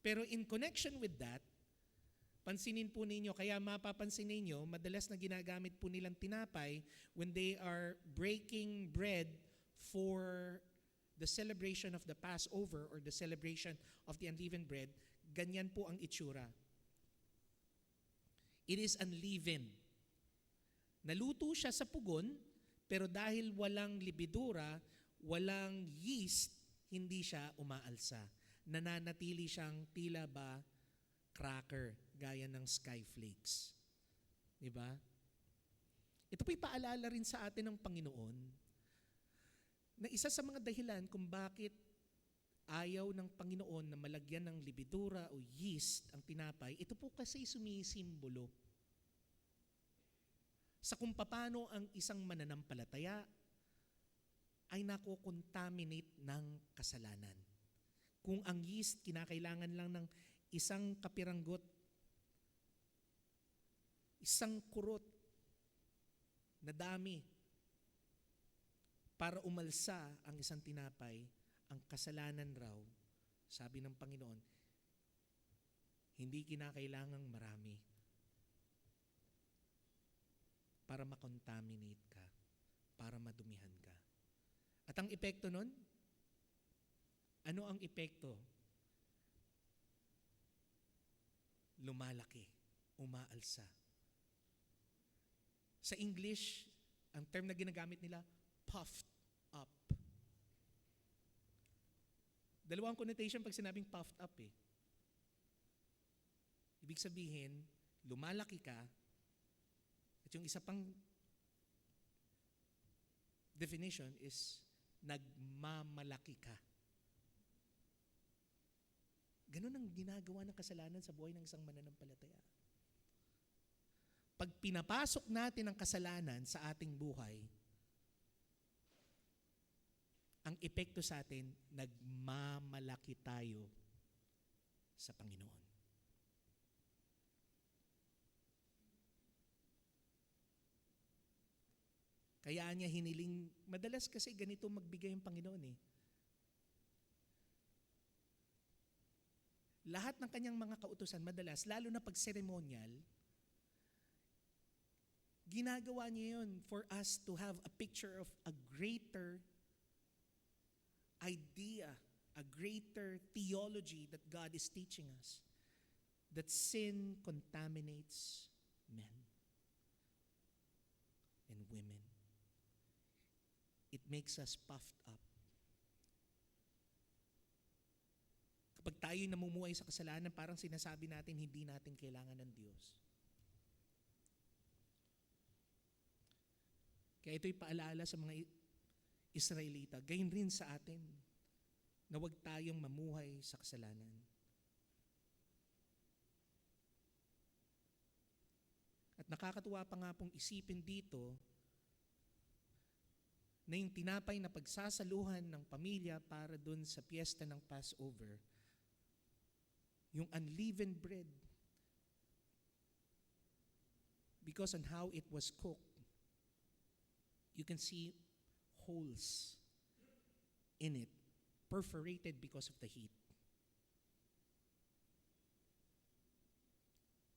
Pero in connection with that, pansinin po ninyo, kaya mapapansin ninyo, madalas na ginagamit po nilang tinapay when they are breaking bread for the celebration of the Passover or the celebration of the unleavened bread, ganyan po ang itsura. It is unleavened. Naluto siya sa pugon, pero dahil walang libidura, walang yeast, hindi siya umaalsa. Nananatili siyang tila ba cracker, gaya ng skyflakes. Diba? Ito po'y paalala rin sa atin ng Panginoon na isa sa mga dahilan kung bakit ayaw ng Panginoon na malagyan ng libidura o yeast ang tinapay, ito po kasi sumisimbolo sa kung paano ang isang mananampalataya ay nakokontaminate ng kasalanan. Kung ang yeast kinakailangan lang ng isang kapiranggot, isang kurot na dami para umalsa ang isang tinapay, ang kasalanan raw, sabi ng Panginoon, hindi kinakailangang marami para makontaminate ka, para madumihan ka. At ang epekto nun? Ano ang epekto? Lumalaki, umaalsa. Sa English, ang term na ginagamit nila, puffed up. Dalawang connotation pag sinabing puffed up eh. Ibig sabihin, lumalaki ka, at yung isa pang definition is nagmamalaki ka. Ganun ang ginagawa ng kasalanan sa buhay ng isang mananampalataya. Pag pinapasok natin ang kasalanan sa ating buhay, ang epekto sa atin, nagmamalaki tayo sa Panginoon. Kaya niya hiniling, madalas kasi ganito magbigay ang Panginoon eh. Lahat ng kanyang mga kautusan, madalas, lalo na pag ceremonial, ginagawa niya yun for us to have a picture of a greater idea, a greater theology that God is teaching us. That sin contaminates men and women. It makes us puffed up. Kapag tayo'y namumuhay sa kasalanan, parang sinasabi natin hindi natin kailangan ng Diyos. Kaya ito'y paalala sa mga Israelita, gayon rin sa atin, na huwag tayong mamuhay sa kasalanan. At nakakatuwa pa nga pong isipin dito na yung tinapay na pagsasaluhan ng pamilya para dun sa piyesta ng Passover, yung unleavened bread, because on how it was cooked, you can see holes in it, perforated because of the heat.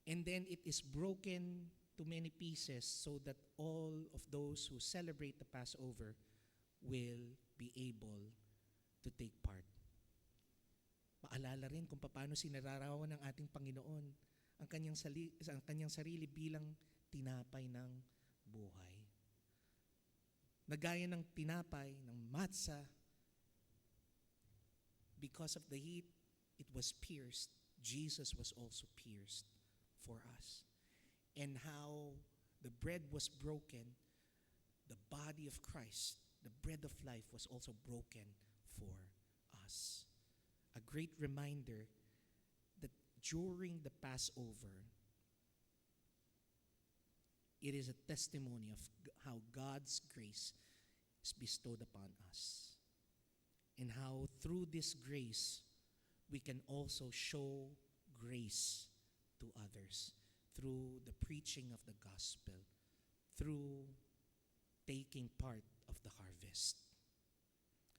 And then it is broken to many pieces so that all of those who celebrate the Passover will be able to take part. Paalala rin kung paano sinararawan ng ating Panginoon ang kanyang sarili bilang tinapay ng buhay. Nagaya ng tinapay, ng matzah, because of the heat, it was pierced. Jesus was also pierced for us. And how the bread was broken, the body of Christ, the bread of life, was also broken for us. A great reminder that during the Passover, it is a testimony of how God's grace is bestowed upon us. And how through this grace, we can also show grace to others through the preaching of the gospel, through taking part of the harvest.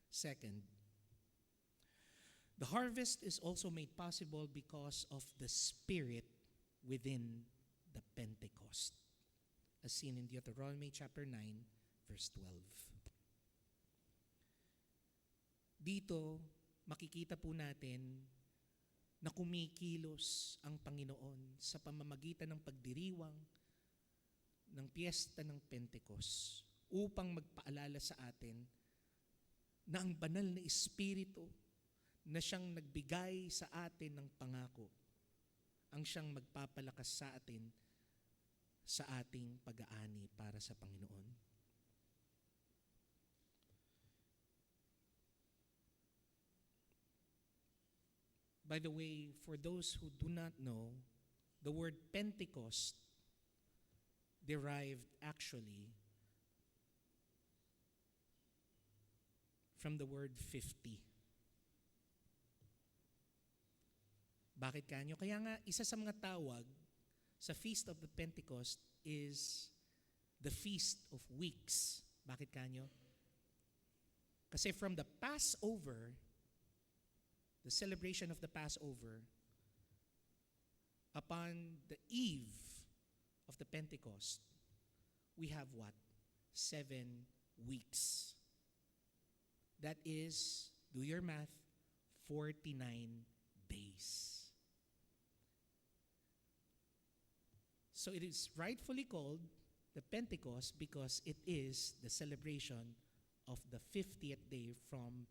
Second, the harvest is also made possible because of the Spirit within the Pentecost, as seen in Deuteronomy chapter 9, verse 12. Dito, makikita po natin na kumikilos ang Panginoon sa pamamagitan ng pagdiriwang ng piyesta ng Pentecost upang magpaalala sa atin na ang banal na Espiritu na siyang nagbigay sa atin ng pangako, ang siyang magpapalakas sa atin sa ating pag-aani para sa Panginoon. By the way, for those who do not know, the word Pentecost derived actually from the word 50. Bakit kanyo? Kaya nga, isa sa mga tawag sa Feast of the Pentecost is the Feast of Weeks. Bakit kanyo? Kasi from the Passover, the celebration of the Passover, upon the eve of the Pentecost, we have what? 7 weeks. That is, do your math, 49 days. So it is rightfully called the Pentecost because it is the celebration of the 50th day from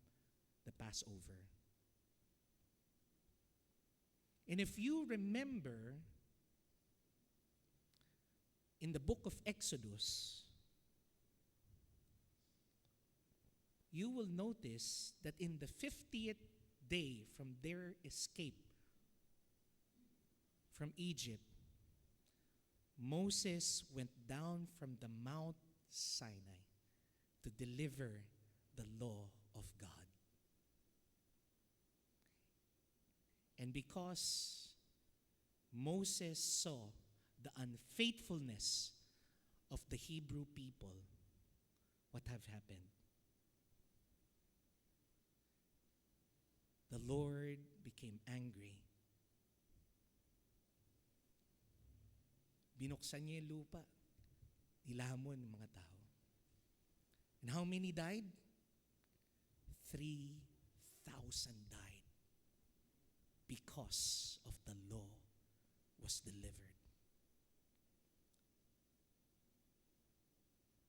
the Passover. And if you remember, in the book of Exodus, you will notice that in the 50th day from their escape from Egypt, Moses went down from the Mount Sinai to deliver the law of God. And because Moses saw the unfaithfulness of the Hebrew people, what have happened? The Lord became angry. Binuksan niya yung lupa. Nilamon ng mga tao. And how many died? 3,000 died because of the law was delivered.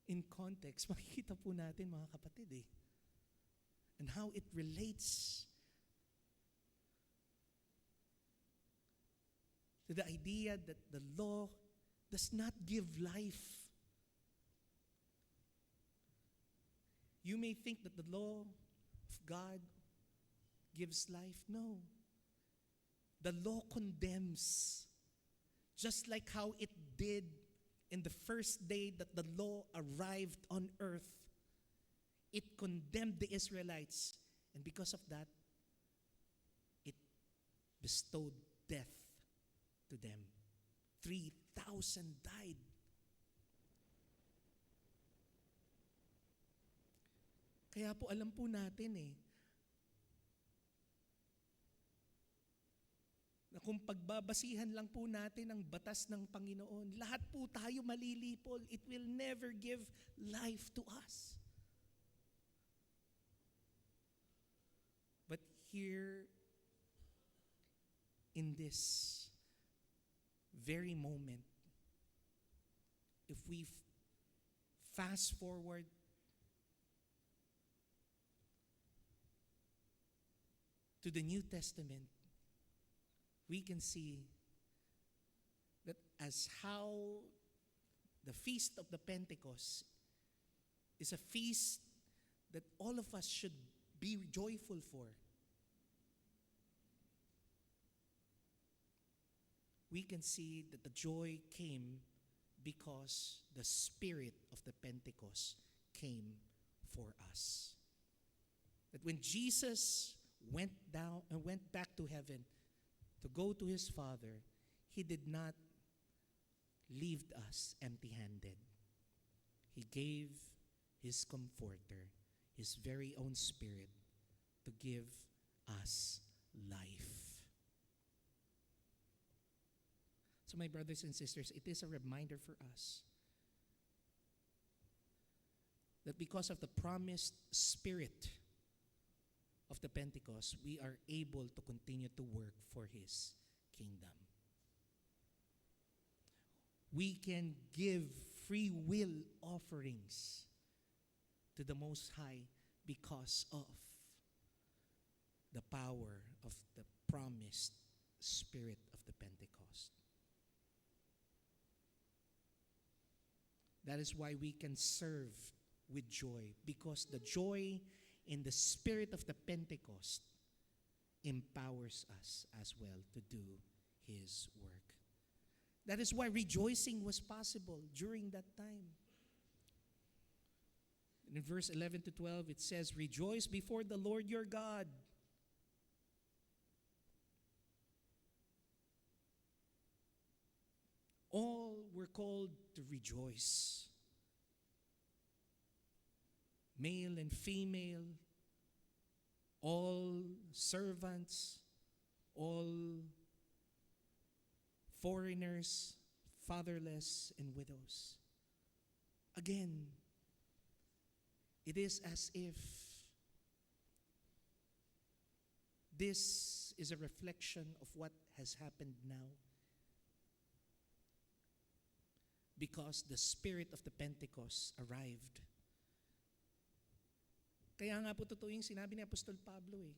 In context, makikita po natin mga kapatid and how it relates to the idea that the law does not give life. You may think that the law of God gives life. No. The law condemns, just like how it did in the first day that the law arrived on earth. It condemned the Israelites, and because of that, it bestowed death to them. 3,000 died. Kaya po alam po natin na kung pagbabasihan lang po natin ang batas ng Panginoon, lahat po tayo malilipol. It will never give life to us. But here, in this very moment, if we fast forward to the New Testament, we can see that as how the Feast of the Pentecost is a feast that all of us should be joyful for. We can see that the joy came because the spirit of the Pentecost came for us. That when Jesus went down and went back to heaven to go to his Father, he did not leave us empty-handed. He gave his comforter, his very own spirit, to give us life. So my brothers and sisters, it is a reminder for us that because of the promised spirit of the Pentecost, we are able to continue to work for his kingdom. We can give free will offerings to the Most High because of the power of the promised spirit of the Pentecost. That is why we can serve with joy, because the joy in the spirit of the Pentecost empowers us as well to do his work. That is why rejoicing was possible during that time. In verse 11 to 12, it says, "Rejoice before the Lord your God." All were called to rejoice. Male and female, all servants, all foreigners, fatherless, and widows. Again, it is as if this is a reflection of what has happened now, because the spirit of the Pentecost arrived. Kaya nga po totoo yung sinabi ni Apostol Pablo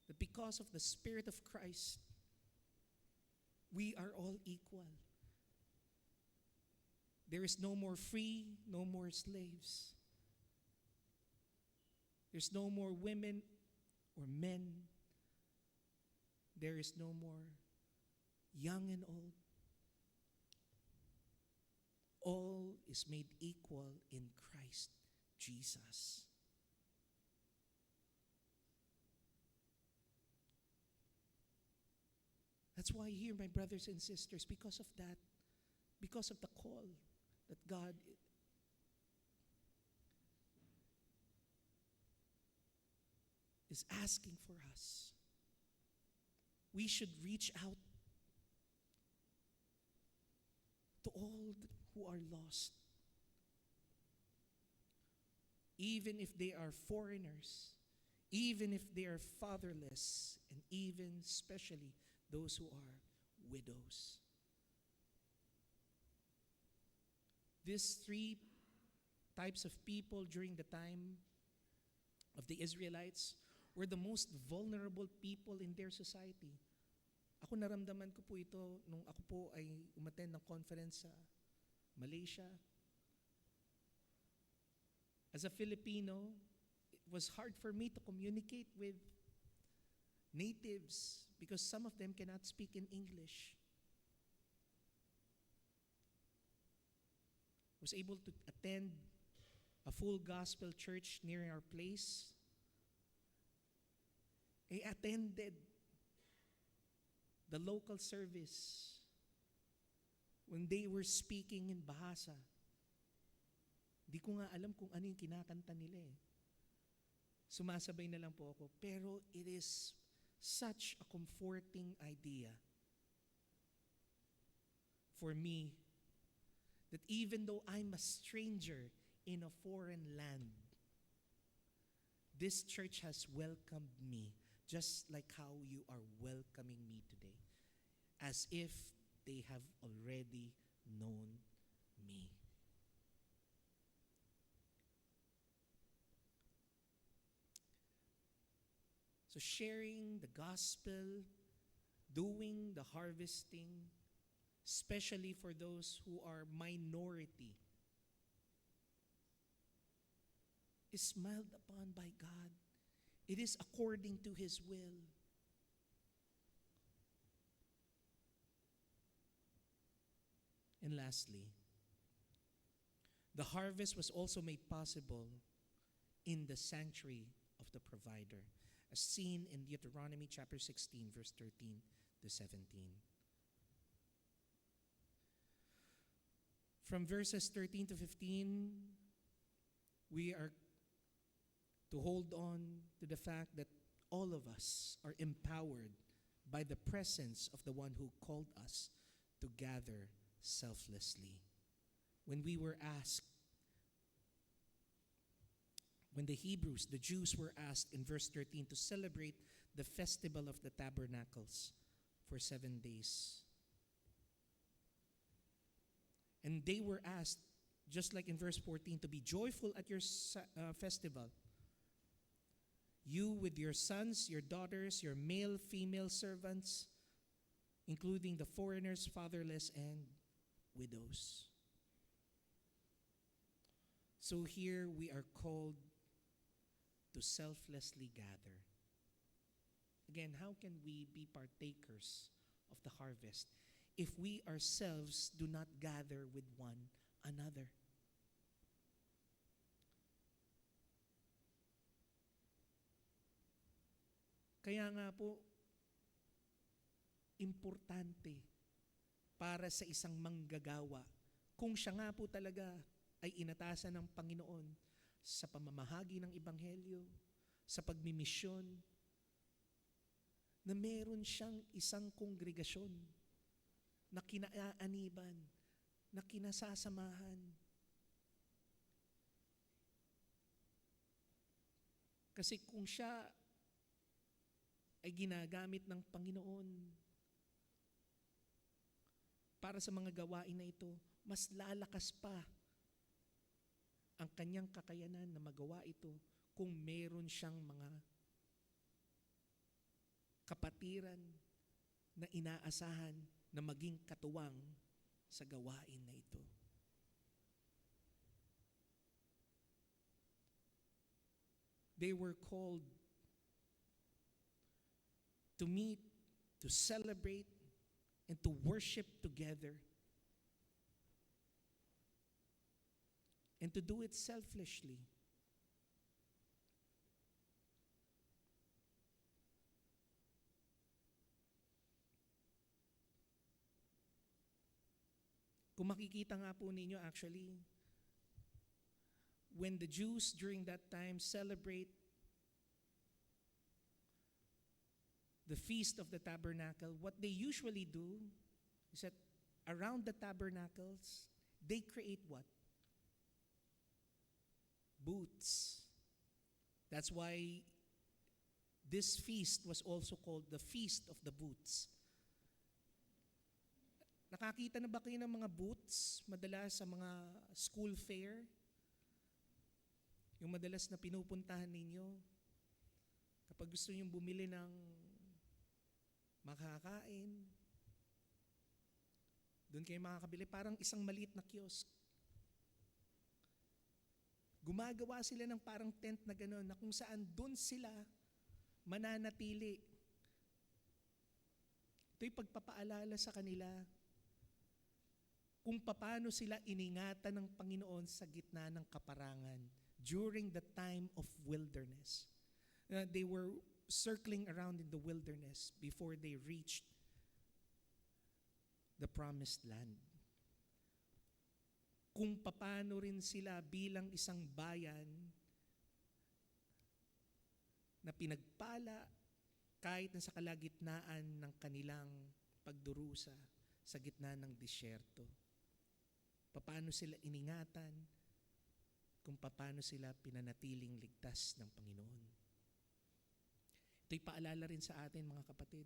that because of the Spirit of Christ, we are all equal. There is no more free, no more slaves. There's no more women or men. There is no more young and old. All is made equal in Christ Jesus. That's why here, my brothers and sisters, because of that, because of the call that God is asking for us. We should reach out to all who are lost. Even if they are foreigners, even if they are fatherless, and even especially those who are widows. These three types of people during the time of the Israelites were the most vulnerable people in their society. Ako naramdaman ko po ito nung ako po ay umattend ng conference sa Malaysia. As a Filipino, it was hard for me to communicate with natives because some of them cannot speak in English. I was able to attend a full gospel church near our place. I attended the local service when they were speaking in Bahasa. Di ko nga alam kung ano yung kinakanta nila eh. Sumasabay na lang po ako. Pero it is such a comforting idea for me that even though I'm a stranger in a foreign land, this church has welcomed me just like how you are welcoming me today, as if they have already known me. So sharing the gospel, doing the harvesting, especially for those who are minority, is smiled upon by God. It is according to His will. And lastly, the harvest was also made possible in the sanctuary of the provider, as seen in Deuteronomy chapter 16, verse 13 to 17. From verses 13 to 15, we are to hold on to the fact that all of us are empowered by the presence of the one who called us to gather selflessly. When we were asked, when the Jews were asked in verse 13 to celebrate the festival of the tabernacles for 7 days. And they were asked, just like in verse 14, to be joyful at your festival. You with your sons, your daughters, your male, female servants, including the foreigners, fatherless, and widows. So here we are called to selflessly gather. Again, how can we be partakers of the harvest if we ourselves do not gather with one another? Kaya nga po, importante para sa isang manggagawa, kung siya nga po talaga ay inatasan ng Panginoon sa pamamahagi ng Ebanghelyo, sa pagmimisyon, na meron siyang isang kongregasyon na kinaaniban, na kinasasamahan. Kasi kung siya ay ginagamit ng Panginoon para sa mga gawain na ito, mas lalakas pa ang kanyang kakayanan na magawa ito kung meron siyang mga kapatiran na inaasahan na maging katuwang sa gawain na ito. They were called to meet, to celebrate, and to worship together, and to do it selflessly. Kung makikita nga po ninyo, actually, when the Jews during that time celebrate the Feast of the Tabernacle, what they usually do is that around the tabernacles, they create what? Booths. That's why this feast was also called the Feast of the Booths. Nakakita na ba kayo ng mga booths madalas sa mga school fair? Yung madalas na pinupuntahan ninyo kapag gusto nyo bumili ng makakain, doon kayo makakabili. Parang isang maliit na kiosk. Gumagawa sila ng parang tent na gano'n na kung saan doon sila mananatili. Ito'y pagpapaalala sa kanila kung paano sila iningatan ng Panginoon sa gitna ng kaparangan during the time of wilderness. They were circling around in the wilderness before they reached the promised land. Kung paano rin sila bilang isang bayan na pinagpala kahit na sa kalagitnaan ng kanilang pagdurusa sa gitna ng disyerto. Paano sila iningatan, kung paano sila pinanatiling ligtas ng Panginoon. Ito'y paalala rin sa atin, mga kapatid,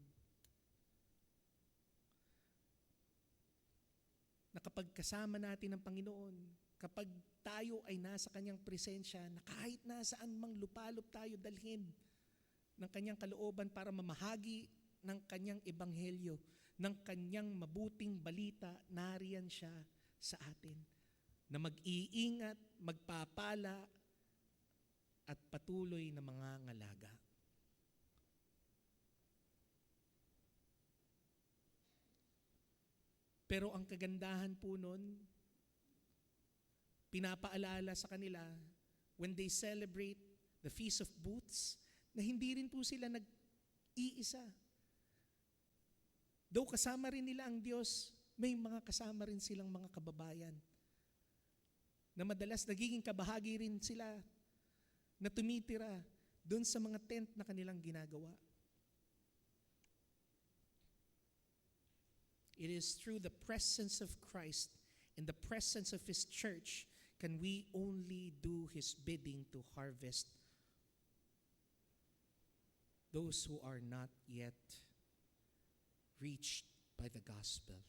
na kapag kasama natin ang Panginoon, kapag tayo ay nasa Kanyang presensya, na kahit nasaan mang lupalop tayo dalhin ng Kanyang kalooban para mamahagi ng Kanyang ebanghelyo, ng Kanyang mabuting balita, nariyan siya sa atin, na mag-iingat, magpapala, at patuloy na mga ngalaga. Pero ang kagandahan po nun, pinapaalala sa kanila when they celebrate the Feast of Booths, na hindi rin po sila nag-iisa. Though kasama rin nila ang Diyos, may mga kasama rin silang mga kababayan na madalas nagiging kabahagi rin sila na tumitira doon sa mga tent na kanilang ginagawa. It is through the presence of Christ and the presence of His church can we only do His bidding to harvest those who are not yet reached by the gospel.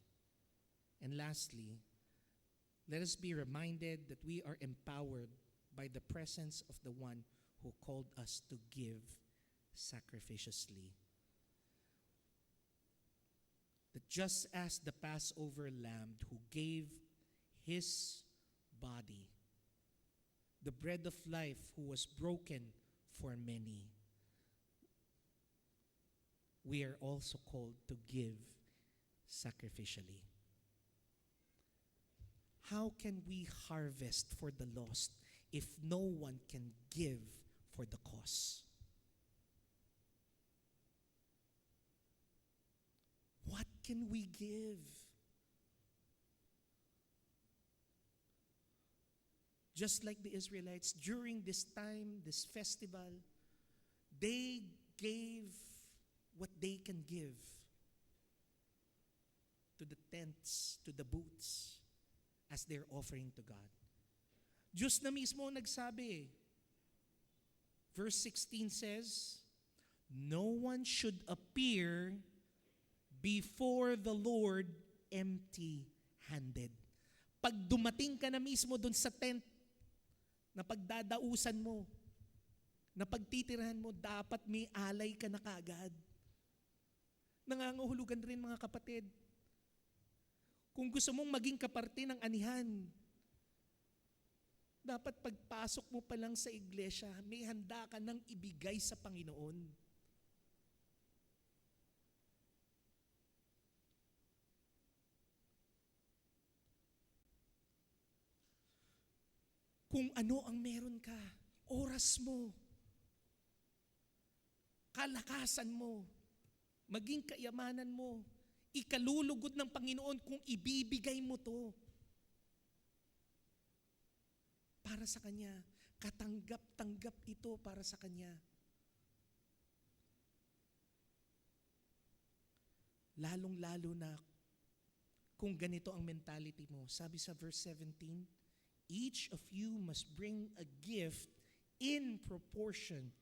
And lastly, let us be reminded that we are empowered by the presence of the one who called us to give sacrificiously. That just as the Passover lamb who gave his body, the bread of life who was broken for many, we are also called to give sacrificially. How can we harvest for the lost if no one can give for the cause? What can we give? Just like the Israelites, during this time, this festival, they gave what they can give to the tents, to the booths, as their offering to God. Diyos na mismo nagsabi. Verse 16 says, no one should appear before the Lord empty-handed. Pag dumating ka na mismo dun sa tent na pagdadausan mo, na pagtitirahan mo, dapat may alay ka na kaagad. Nangangahulugan rin, mga kapatid, kung gusto mong maging kaparte ng anihan, dapat pagpasok mo pa lang sa iglesia, may handa ka nang ibigay sa Panginoon. Kung ano ang meron ka, oras mo, kalakasan mo, maging kayamanan mo, ikalulugod ng Panginoon kung ibibigay mo to para sa Kanya. Katanggap-tanggap ito para sa Kanya. lalong-lalo na kung ganito ang mentality mo. Sabi sa verse 17, each of you must bring a gift in proportion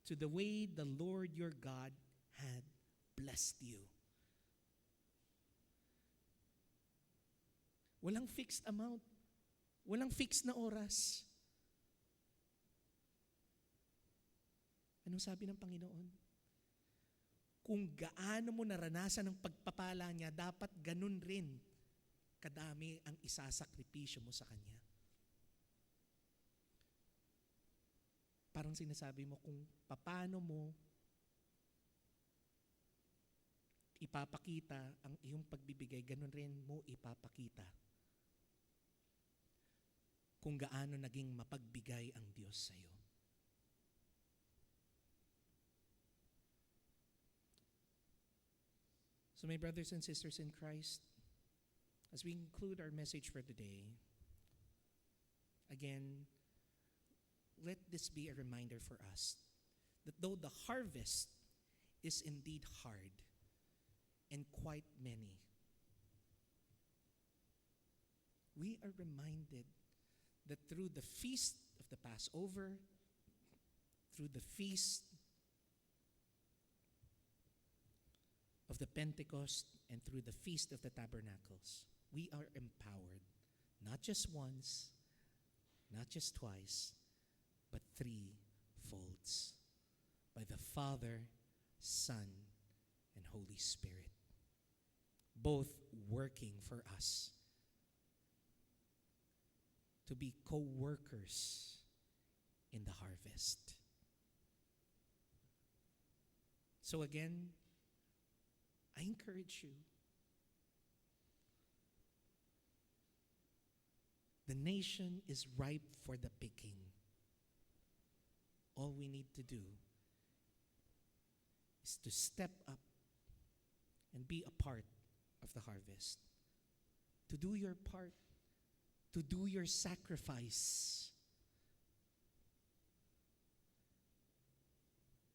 to the way the Lord your God had blessed you. Walang fixed amount. Walang fixed na oras. Anong sabi ng Panginoon? Kung gaano mo naranasan ang pagpapala niya, dapat ganun rin kadami ang isasakripisyo mo sa Kanya. Parang sinasabi mo kung paano mo ipapakita ang iyong pagbibigay, ganun rin mo ipapakita kung gaano naging mapagbigay ang Diyos sa iyo. So my brothers and sisters in Christ, as we conclude our message for today, again, let this be a reminder for us that though the harvest is indeed hard and quite many, we are reminded that through the feast of the Passover, through the feast of the Pentecost, and through the feast of the Tabernacles, we are empowered, not just once, not just twice, but 3 folds, by the Father, Son, and Holy Spirit, both working for us to be co-workers in the harvest. So again, I encourage you. The nation is ripe for the picking. All we need to do is to step up and be a part of the harvest. To do your part, to do your sacrifice.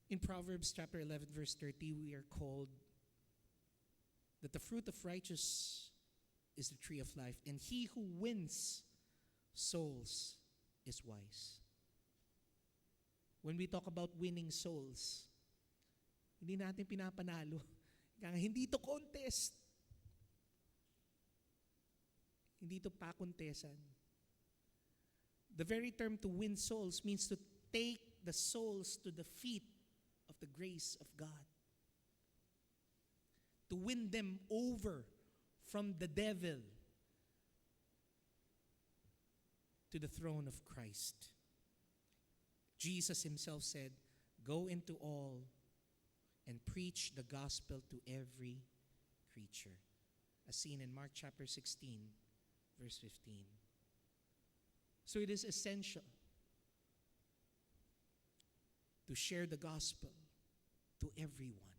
In Proverbs chapter 11, verse 30, we are called that the fruit of righteousness is the tree of life, and he who wins souls is wise. When we talk about winning souls, hindi natin pinapanalo. Kaya hindi to contest. Hindi to pakontesan. The very term to win souls means to take the souls to the feet of the grace of God. To win them over from the devil to the throne of Christ. Jesus himself said, "Go into all and preach the gospel to every creature," as seen in Mark chapter 16, verse 15. So it is essential to share the gospel to everyone.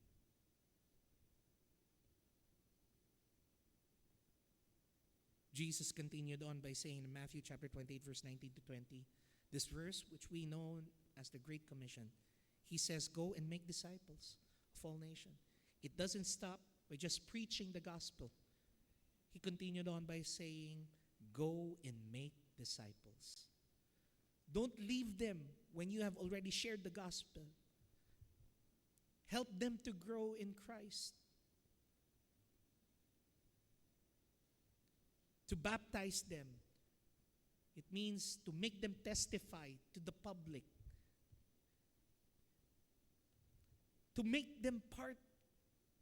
Jesus continued on by saying in Matthew chapter 28, verse 19 to 20, this verse, which we know as the Great Commission, he says, "Go and make disciples of all nations." It doesn't stop by just preaching the gospel. He continued on by saying, "Go and make disciples." Don't leave them when you have already shared the gospel. Help them to grow in Christ. To baptize them, it means to make them testify to the public. To make them part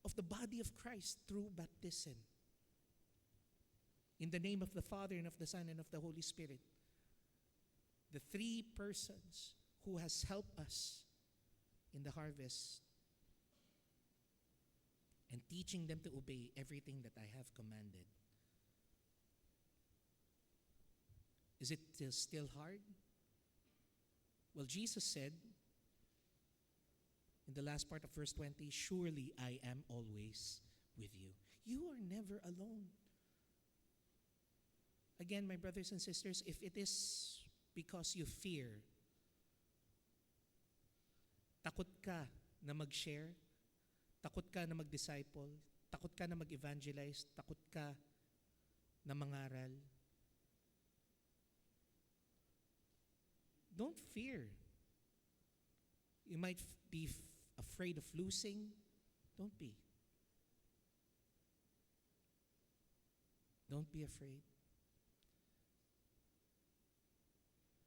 of the body of Christ through baptism. In the name of the Father, and of the Son, and of the Holy Spirit. The 3 persons who has helped us in the harvest and teaching them to obey everything that I have commanded. Is it still hard? Well, Jesus said in the last part of verse 20, "Surely I am always with you." You are never alone. Again, my brothers and sisters, if it is because you fear, takot ka na mag-share, takot ka na mag-disciple, Takot ka na mag-evangelize, takot ka na mangaral. Don't fear. You might be afraid of losing. Don't be. Don't be afraid.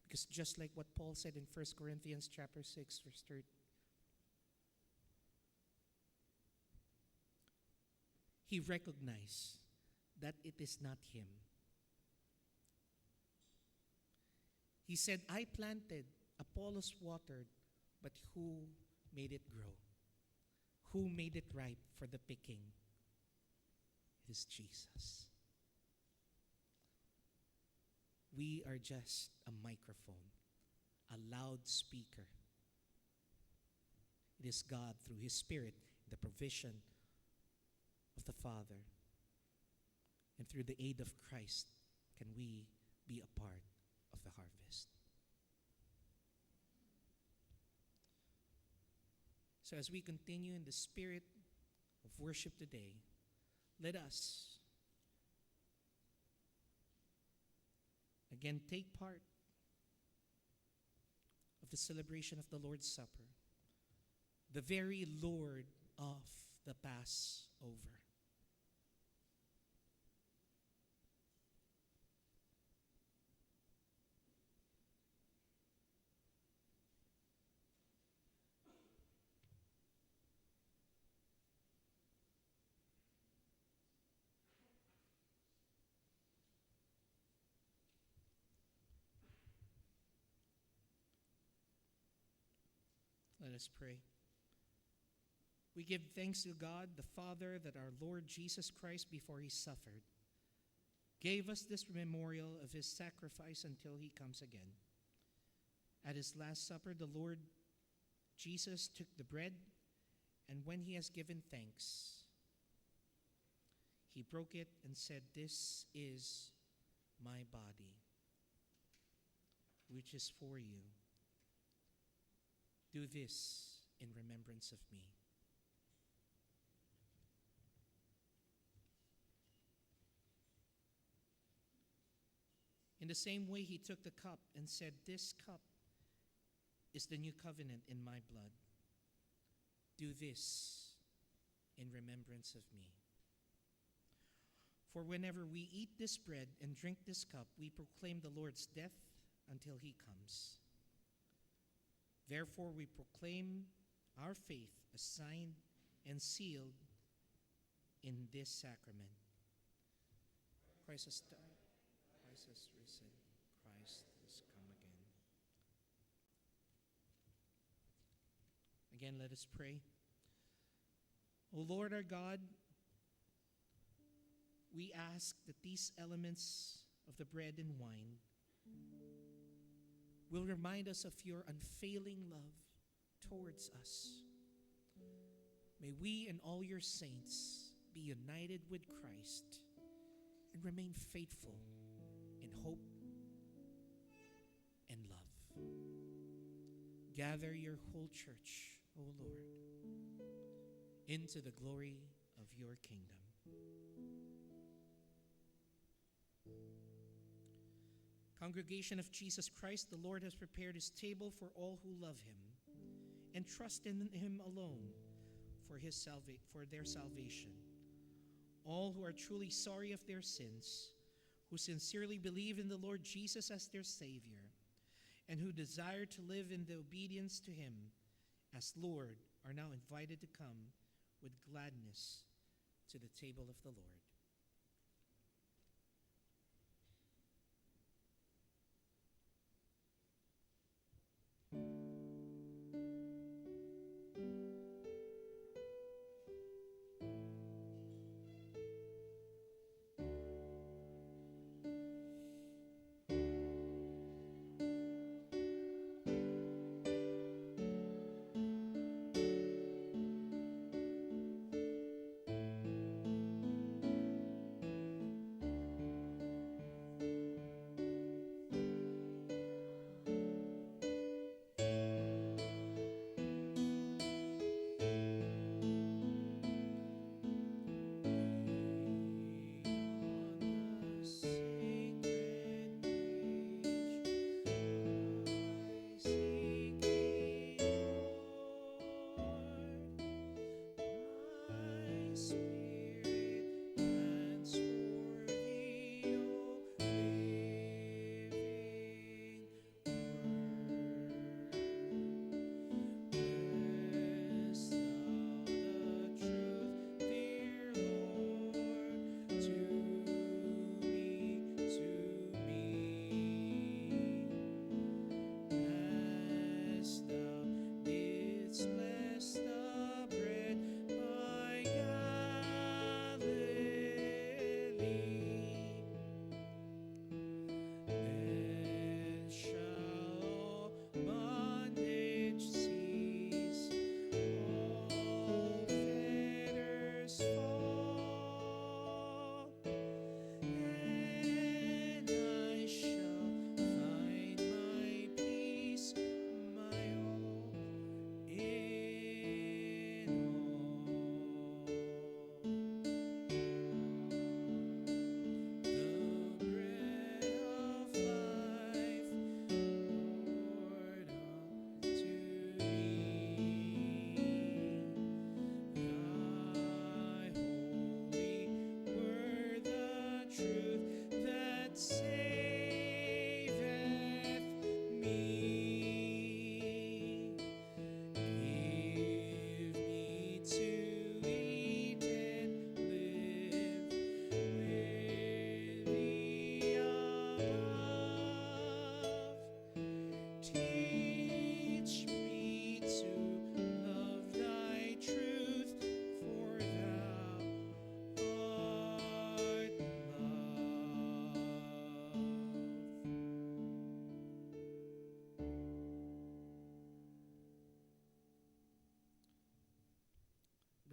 Because just like what Paul said in 1 Corinthians chapter 6, verse 30, he recognized that it is not him. He said, I planted, Apollos watered, but who made it grow? Who made it ripe for the picking? It is Jesus. We are just a microphone, a loudspeaker. It is God through His Spirit, the provision of the Father, and through the aid of Christ can we be a part of the harvest. So as we continue in the spirit of worship today, let us again take part of the celebration of the Lord's Supper, the very Lord of the Passover. Let us pray. We give thanks to God, the Father, that our Lord Jesus Christ, before He suffered, gave us this memorial of His sacrifice until He comes again. At His Last Supper, the Lord Jesus took the bread, and when He has given thanks, He broke it and said, "This is my body, which is for you. Do this in remembrance of me." In the same way, He took the cup and said, "This cup is the new covenant in my blood. Do this in remembrance of me." For whenever we eat this bread and drink this cup, we proclaim the Lord's death until He comes. Therefore, we proclaim our faith as signed and sealed in this sacrament. Christ has died. Christ has risen. Christ has come again. Again, let us pray. O Lord our God, we ask that these elements of the bread and wine will remind us of your unfailing love towards us. May we and all your saints be united with Christ and remain faithful in hope and love. Gather your whole church, O Lord, into the glory of your kingdom. Congregation of Jesus Christ, the Lord has prepared His table for all who love Him and trust in Him alone for their salvation. All who are truly sorry of their sins, who sincerely believe in the Lord Jesus as their Savior, and who desire to live in the obedience to Him as Lord, are now invited to come with gladness to the table of the Lord.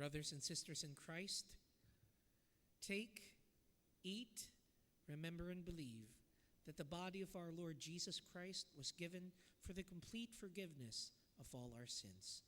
Brothers and sisters in Christ, take, eat, remember, and believe that the body of our Lord Jesus Christ was given for the complete forgiveness of all our sins.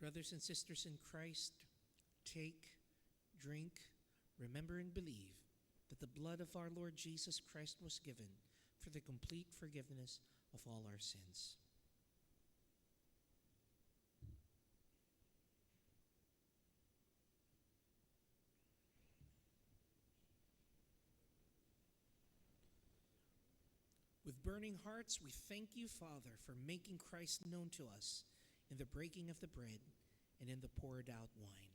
Brothers and sisters in Christ, take, drink, remember, and believe that the blood of our Lord Jesus Christ was given for the complete forgiveness of all our sins. With burning hearts, we thank you, Father, for making Christ known to us in the breaking of the bread and in the poured out wine.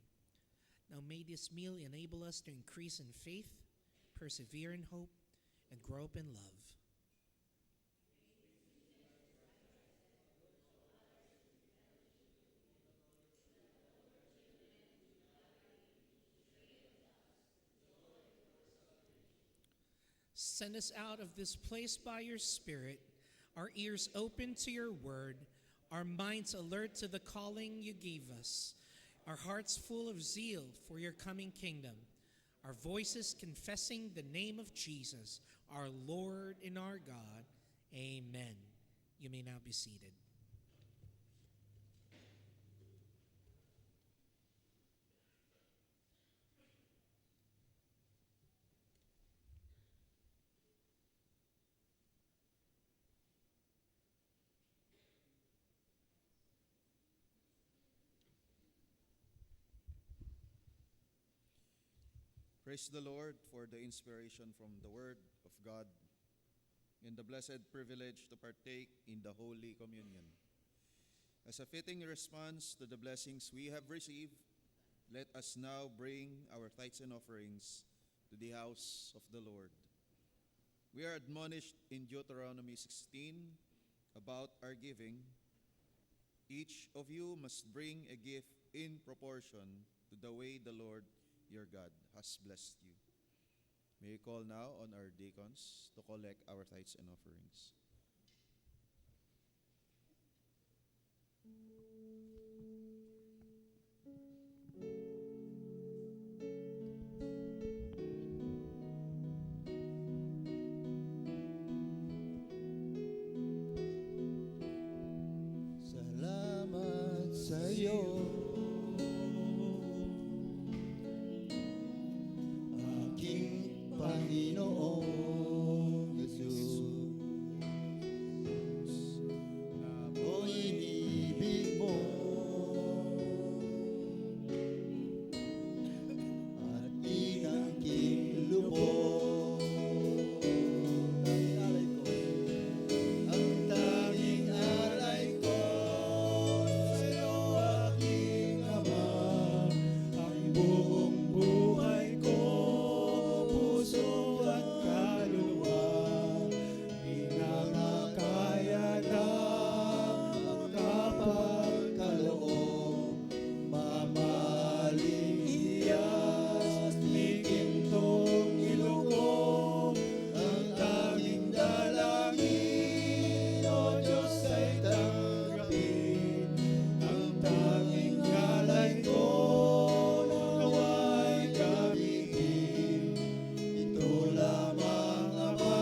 Now may this meal enable us to increase in faith, persevere in hope, and grow up in love. Send us out of this place by your Spirit, our ears open to your word, our minds alert to the calling you gave us, our hearts full of zeal for your coming kingdom, our voices confessing the name of Jesus, our Lord and our God. Amen. You may now be seated. Praise the Lord for the inspiration from the Word of God and the blessed privilege to partake in the Holy Communion. As a fitting response to the blessings we have received, let us now bring our tithes and offerings to the house of the Lord. We are admonished in Deuteronomy 16 about our giving. Each of you must bring a gift in proportion to the way the Lord your God has blessed you. May we call now on our deacons to collect our tithes and offerings. Salamat sa iyo, aking Panginoong Jesus. Ako'y inibig mo at inangking lubos. Ang tanging alay ko sa'yo, aking Ama, ang buong buhay ko, puso at kaluluwa, pinangakaya ng magkapagkaloob, mamaling iyas, ikintong ilugong, ang tanging dalangin, O Diyos, ay tanggapin. Ang tanging alay ko, nawa'y gamitin. Ito lamang, Ama,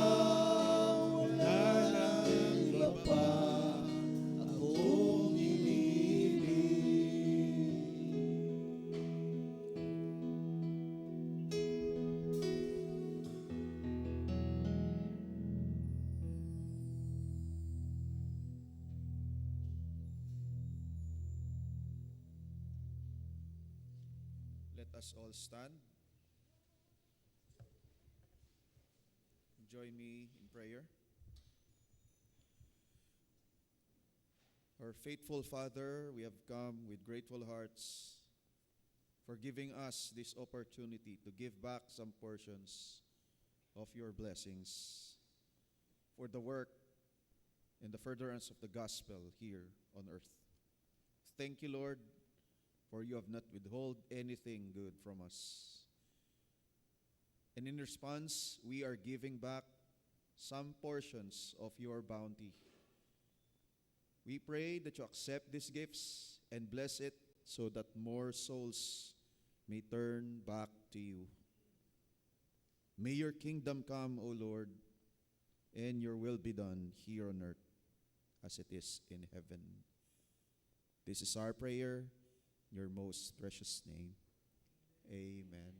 wala nang iba pa akong iniibig. Let us all stand. Join me in prayer. Our faithful Father, we have come with grateful hearts for giving us this opportunity to give back some portions of your blessings for the work and the furtherance of the gospel here on earth. Thank you, Lord, for you have not withheld anything good from us. And in response, we are giving back some portions of your bounty. We pray that you accept these gifts and bless it so that more souls may turn back to you. May your kingdom come, O Lord, and your will be done here on earth as it is in heaven. This is our prayer in your most precious name. Amen.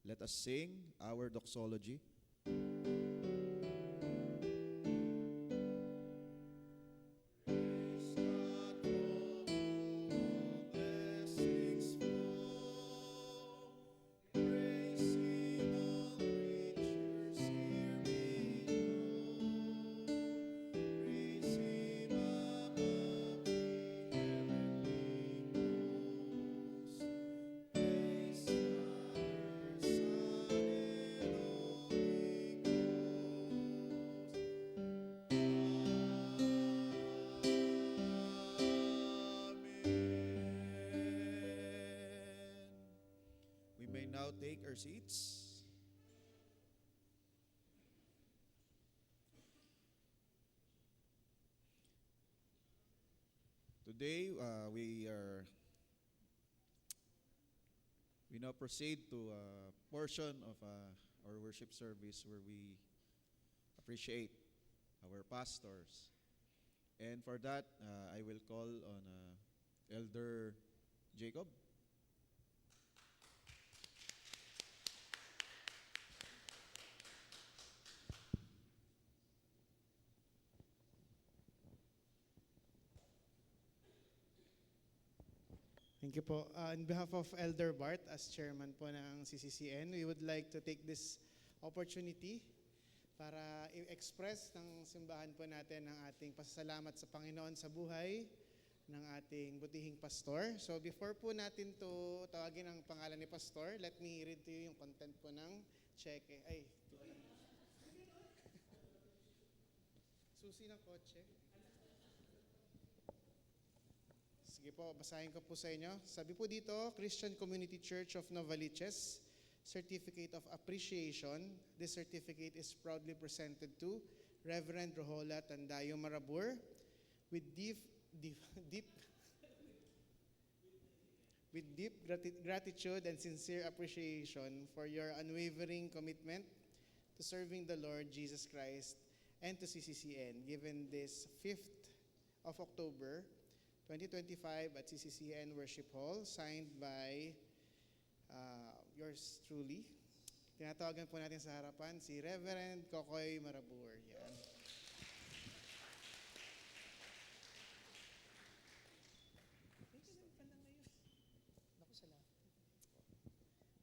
Let us sing our doxology. We may now take our seats. Today, we now proceed to a portion of our worship service where we appreciate our pastors. And for that, I will call on Elder Jacob. Thank you po. On behalf of Elder Bart as chairman po ng CCCN, we would like to take this opportunity para i-express ng simbahan po natin ang ating pasasalamat sa Panginoon sa buhay ng ating butihing pastor. So before po natin to tawagin ang pangalan ni pastor, let me read to you yung content po ng cheque. Ay, susi ng kotse. Sige po, basahin ko po sa inyo. Sabi po dito, Christian Community Church of Novaliches, Certificate of Appreciation. This certificate is proudly presented to Reverend Rohola Tandayo Marabur with deep gratitude and sincere appreciation for your unwavering commitment to serving the Lord Jesus Christ and to CCCN, given this 5th of October, 2025 at CCCN Worship Hall, signed by yours truly. Tinatawagan po natin sa harapan si Reverend Kokoy Marabur. Yan.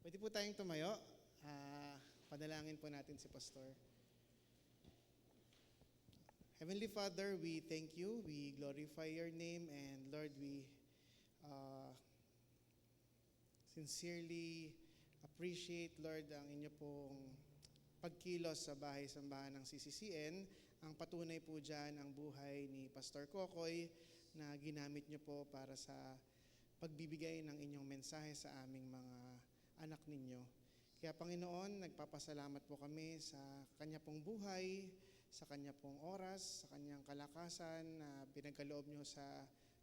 Pwede po tayong tumayo. Padalangin po natin si Pastor. Heavenly Father, we thank you, we glorify your name, and Lord, we sincerely appreciate, Lord, ang inyo pong pagkilos sa bahay-sambahan ng CCCN. Ang patunay po dyan ang buhay ni Pastor Kokoy na ginamit nyo po para sa pagbibigay ng inyong mensahe sa aming mga anak ninyo. Kaya Panginoon, nagpapasalamat po kami sa kanya pong buhay, sa kanya pong oras, sa kanyang kalakasan na pinagkaloob nyo sa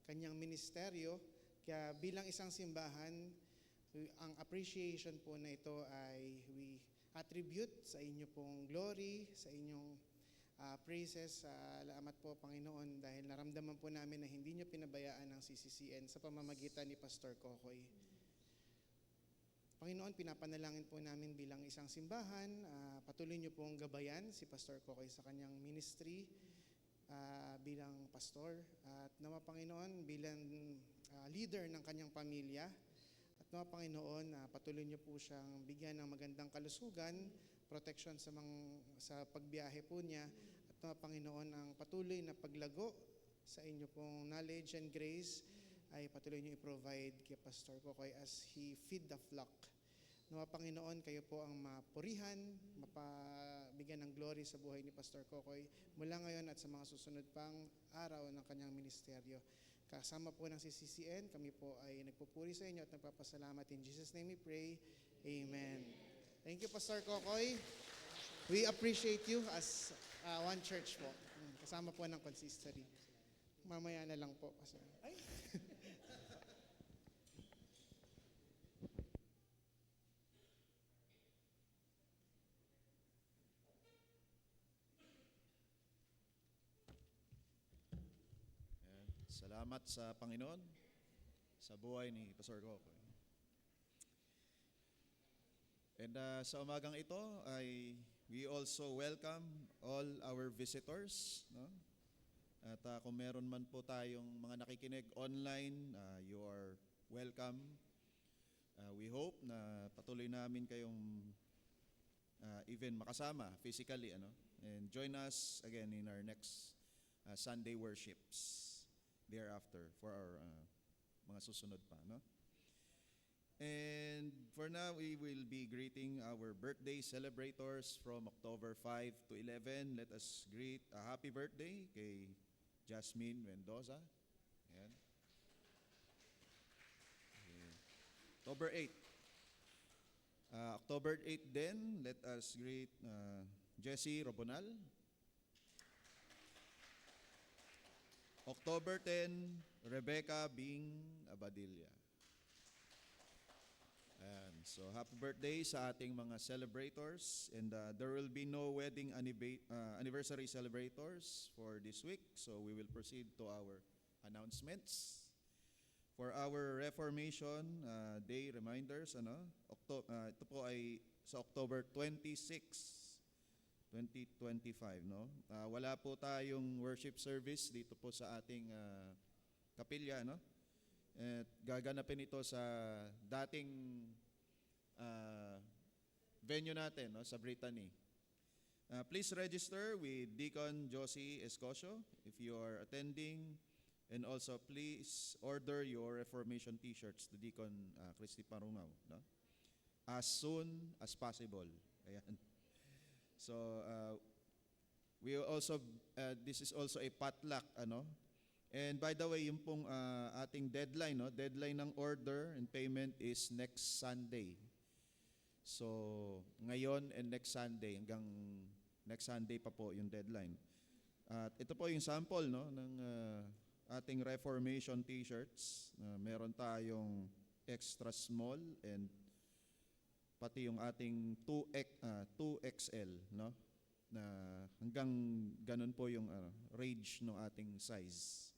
kanyang ministeryo. Kaya bilang isang simbahan, ang appreciation po na ito ay we attribute sa inyo pong glory, sa inyong praises. Salamat po Panginoon dahil naramdaman po namin na hindi nyo pinabayaan ang CCCN sa pamamagitan ni Pastor Kokoy. Panginoon, pinapanalangin po namin bilang isang simbahan, patuloy niyo pong gabayan si Pastor Kokoy sa kanyang ministry bilang pastor. At nawa Panginoon, bilang leader ng kanyang pamilya. At nawa Panginoon, patuloy niyo po siyang bigyan ng magandang kalusugan, protection sa pagbiyahe po niya. At nawa Panginoon, ang patuloy na paglago sa inyo pong knowledge and grace ay patuloy niyo i-provide kay Pastor Kokoy as he feed the flock. Nawa Panginoon, kayo po ang mapurihan, mapabigyan ng glory sa buhay ni Pastor Kokoy mula ngayon at sa mga susunod pang araw ng kanyang ministeryo. kasama po ng CCCN, kami po ay nagpupuri sa inyo at nagpapasalamat. In Jesus' name we pray. Amen. Thank you, Pastor Kokoy. We appreciate you as one church po. Kasama po ng consistory. Mamaya na lang po. Ay. Ayan. Salamat sa Panginoon sa buhay ni Pastor Coco. And sa umagang ito ay we also welcome all our visitors, no? At kung meron man po tayong mga nakikinig online, you are welcome. We hope na patuloy namin kayong even makasama physically, ano? And join us again in our next Sunday worships thereafter for our mga susunod pa, no? And for now, we will be greeting our birthday celebrators from October 5 to 11. Let us greet a happy birthday kay Jasmine Mendoza. Ayan. Okay. October 8. October 8 din, let us greet Jessie Robonal. October 10, Rebecca Bing Abadilla. And so happy birthday sa ating mga celebrators, and there will be no wedding anniversary celebrators for this week, so we will proceed to our announcements. For our Reformation Day reminders, ito po ay sa October 26, 2025, no? Wala po tayong worship service dito po sa ating kapilya, no? At gaganapin ito sa dating venue natin, no, sa Brittany. Please register with Deacon Josie Escosio if you are attending, and also please order your Reformation t-shirts to Deacon Christy Parungaw, no? As soon as possible. Ayan. So we also this is also a potluck, ano? And by the way, yung pong ating deadline, no? Deadline ng order and payment is next Sunday. So, ngayon and next Sunday, hanggang next Sunday pa po yung deadline. At ito po yung sample, no, ng ating Reformation t-shirts. Meron tayong extra small and pati yung ating 2XL, no? Na hanggang ganun po yung range ng ating size.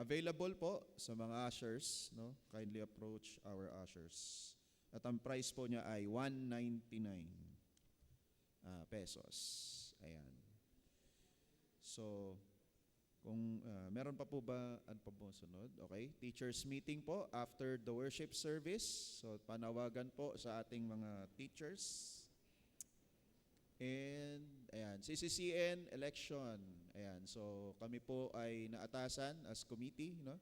Available po sa mga ushers, no? Kindly approach our ushers. At ang price po niya ay 199 pesos. Ayan. So, kung meron pa po ba, ano pa po sunod? Okay, teachers meeting po after the worship service. So, panawagan po sa ating mga teachers. And, ayan, CCCN election. Ayan, so kami po ay naatasan as committee, no?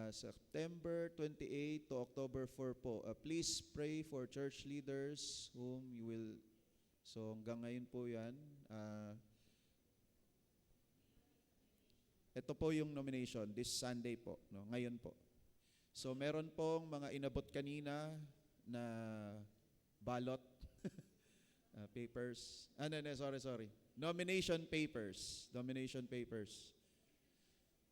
September 28 to October 4 po. Please pray for church leaders whom you will, so hanggang ngayon po yan. Ito po yung nomination, this Sunday po, no? Ngayon po. So meron pong mga inabot kanina na ballot papers. Sorry. Nomination papers.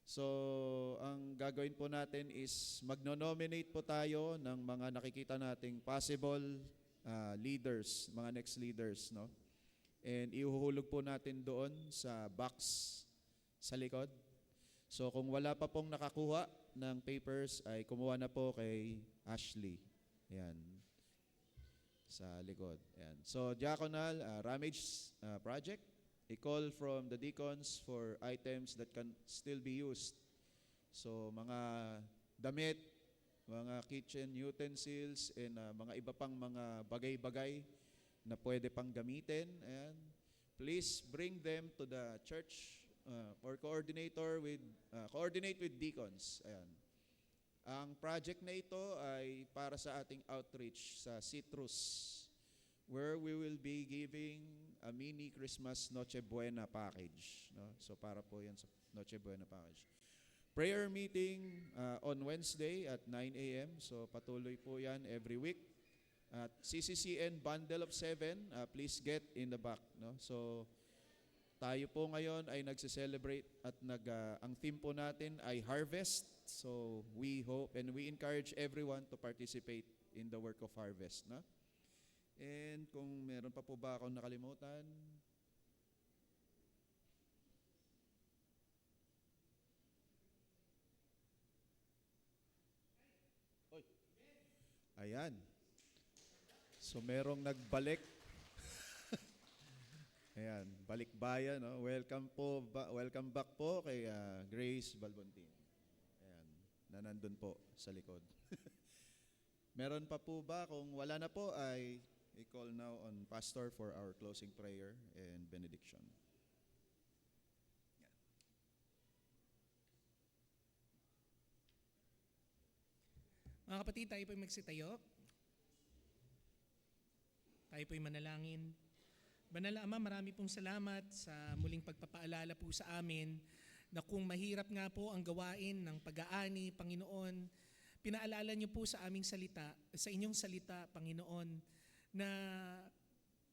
So, ang gagawin po natin is magno-nominate po tayo ng mga nakikita nating possible leaders, mga next leaders, no? And ihuhulog po natin doon sa box sa likod. So, kung wala pa pong nakakuha ng papers, ay kumuha na po kay Ashley. Ayan. Sa likod. Ayan. So, Diaconal Ramage Project, a call from the deacons for items that can still be used. So, mga damit, mga kitchen utensils, and mga iba pang mga bagay-bagay na pwede pang gamitin. Ayan. Please bring them to the church or coordinate with deacons. Ayan. Ang project na ito ay para sa ating outreach sa Citrus, where we will be giving a mini Christmas Noche Buena package, no? So para po yan sa Noche Buena package. prayer meeting on Wednesday at 9 a.m. So patuloy po yan every week. At CCCN Bundle of 7, please get in the back. No? So tayo po ngayon ay nagse-celebrate at ang theme po natin ay harvest. So we hope and we encourage everyone to participate in the work of harvest. No? And kung meron pa po ba akong nakalimutan? Oy. Ayan. So merong nagbalik. Ayan, balikbayan, no? Welcome back po kay Grace Balbontin. Ayan, na nandun po sa likod. Meron pa po ba? Kung wala na po, ay i-call now on Pastor for our closing prayer and benediction. Mga kapatid, tayo po'y magsitayo. Tayo po'y manalangin. Banal na Ama, marami pong salamat sa muling pagpapaalala po sa amin na kung mahirap nga po ang gawain ng pag-aani, Panginoon, pinaalala niyo po sa aming salita, sa inyong salita, Panginoon, na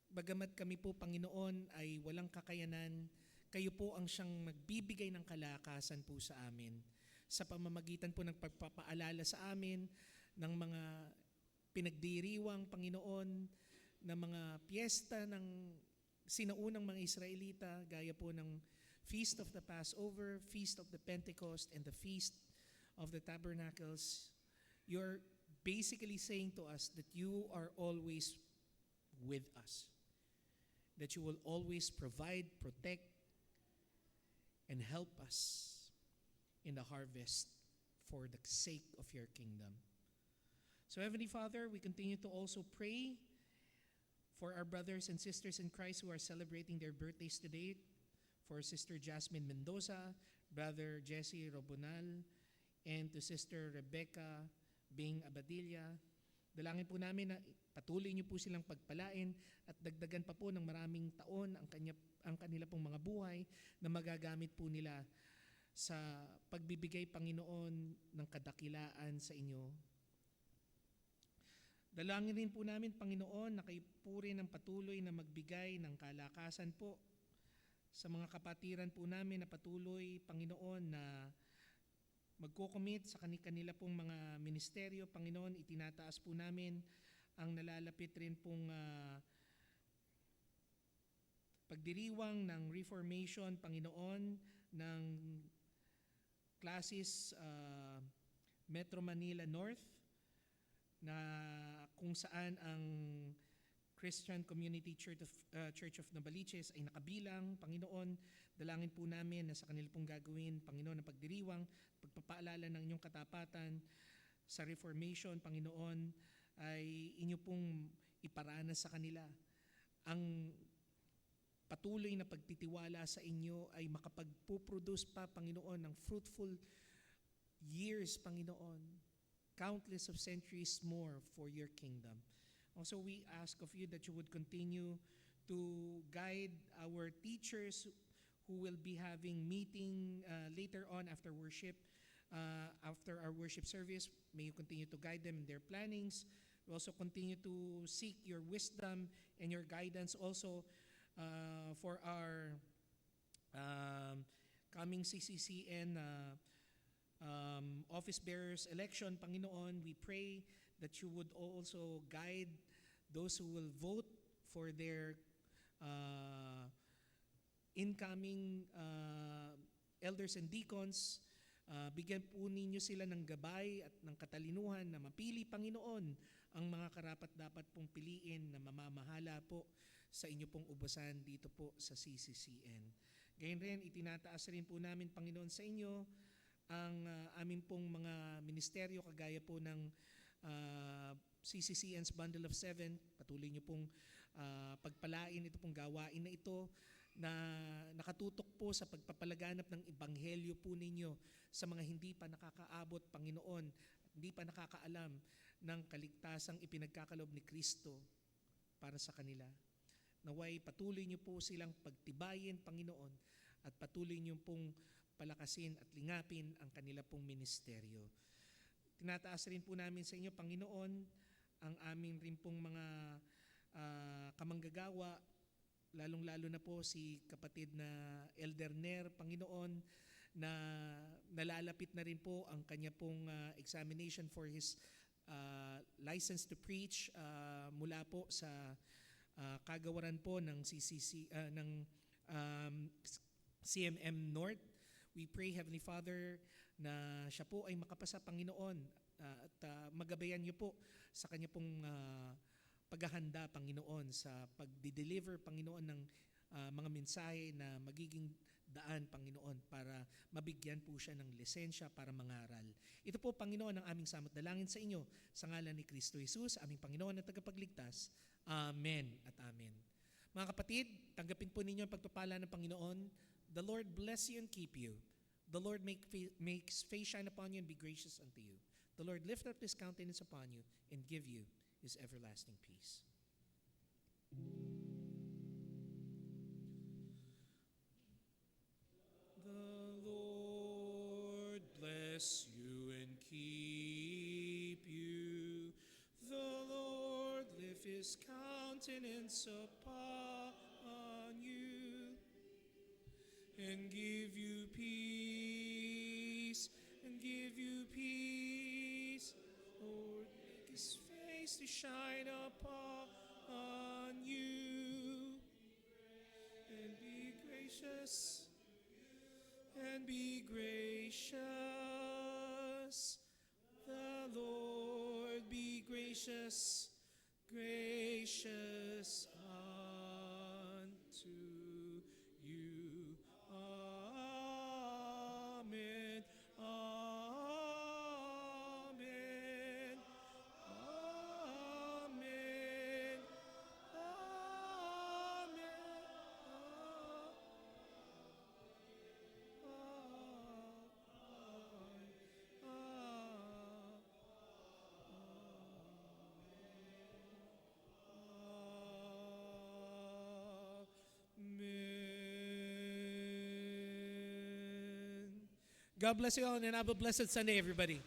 bagamat kami po, Panginoon, ay walang kakayanan, kayo po ang siyang magbibigay ng kalakasan po sa amin. Sa pamamagitan po ng pagpapaalala sa amin ng mga pinagdiriwang, Panginoon, na mga piyesta ng sinaunang mga Israelita, gaya po ng Feast of the Passover, Feast of the Pentecost, and the Feast of the Tabernacles. You're basically saying to us that you are always with us, that you will always provide, protect, and help us in the harvest for the sake of your kingdom. So Heavenly Father, we continue to also pray for our brothers and sisters in Christ who are celebrating their birthdays today, for Sister Jasmine Mendoza, Brother Jesse Robonal, and to Sister Rebecca Bing Abadilla. Dalangin po namin na patuloy niyo po silang pagpalain at dagdagan pa po ng maraming taon ang kanila pong mga buhay na magagamit po nila sa pagbibigay, Panginoon, ng kadakilaan sa inyo. Dalangin rin po namin, Panginoon, na kayo po rin ang patuloy na magbigay ng kalakasan po sa mga kapatiran po namin na patuloy, Panginoon, na magko-commit sa kanila pong mga ministeryo. Panginoon, itinataas po namin ang nalalapit rin pong pagdiriwang ng Reformation, Panginoon, ng classes Metro Manila North, na kung saan ang Christian Community Church of Novaliches ay nakabilang. Panginoon, dalangin po namin na sa kanila pong gagawin, Panginoon, ang pagdiriwang, pagpapaalala ng inyong katapatan sa Reformation, Panginoon, ay inyo pong iparanas sa kanila. Ang patuloy na pagtitiwala sa inyo ay makapagpuproduce pa, Panginoon, ng fruitful years, Panginoon, countless of centuries more for your kingdom. Also, we ask of you that you would continue to guide our teachers who will be having meeting later on after worship, after our worship service. May you continue to guide them in their plannings. We also continue to seek your wisdom and your guidance also for our coming CCCN office bearers election. Panginoon, we pray that you would also guide those who will vote for their incoming elders and deacons. Bigyan po ninyo sila ng gabay at ng katalinuhan na mapili, Panginoon, ang mga karapat-dapat pong piliin na mamamahala po sa inyo pong ubusan dito po sa CCCN. Gayon rin, itinataas rin po namin, Panginoon, sa inyo ang aming pong mga ministeryo, kagaya po ng CCCN's Bundle of 7. Patuloy niyo pong pagpalain ito pong gawain na ito na nakatutok po sa pagpapalaganap ng ebanghelyo po ninyo sa mga hindi pa nakakaabot, Panginoon, at hindi pa nakakaalam ng kaligtasang ipinagkakaloob ni Kristo para sa kanila. Naway patuloy niyo po silang pagtibayin, Panginoon, at patuloy niyo pong palakasin at lingapin ang kanila pong ministeryo. Tinataas rin po namin sa inyo, Panginoon, ang aming rin pong mga kamanggagawa, lalong-lalo na po si kapatid na Elder Ner, Panginoon, na nalalapit na rin po ang kanya pong examination for his license to preach mula po sa kagawaran po ng CMM North. We pray, Heavenly Father, na siya po ay makapasa, Panginoon, at magabayan niyo po sa kanya pong paghahanda, Panginoon, sa pagdi-deliver, Panginoon, ng mga mensahe na magiging daan, Panginoon, para mabigyan po siya ng lisensya para mangaral. Ito po, Panginoon, ang aming samot dalangin sa inyo, sa ngalan ni Kristo Jesus, aming Panginoon at tagapagligtas. Amen at amen. Mga kapatid, tanggapin po ninyo ang pagpapala ng Panginoon. The Lord bless you and keep you. The Lord makes face shine upon you and be gracious unto you. The Lord lift up his countenance upon you and give you his everlasting peace. The Lord bless you and keep you. The Lord lift his countenance upon you and give you peace, and give you peace. Lord, make his face to shine upon you and be gracious, and be gracious. The Lord be gracious, gracious unto you. Amen. Amen. Amen. God bless you all and have a blessed Sunday, everybody.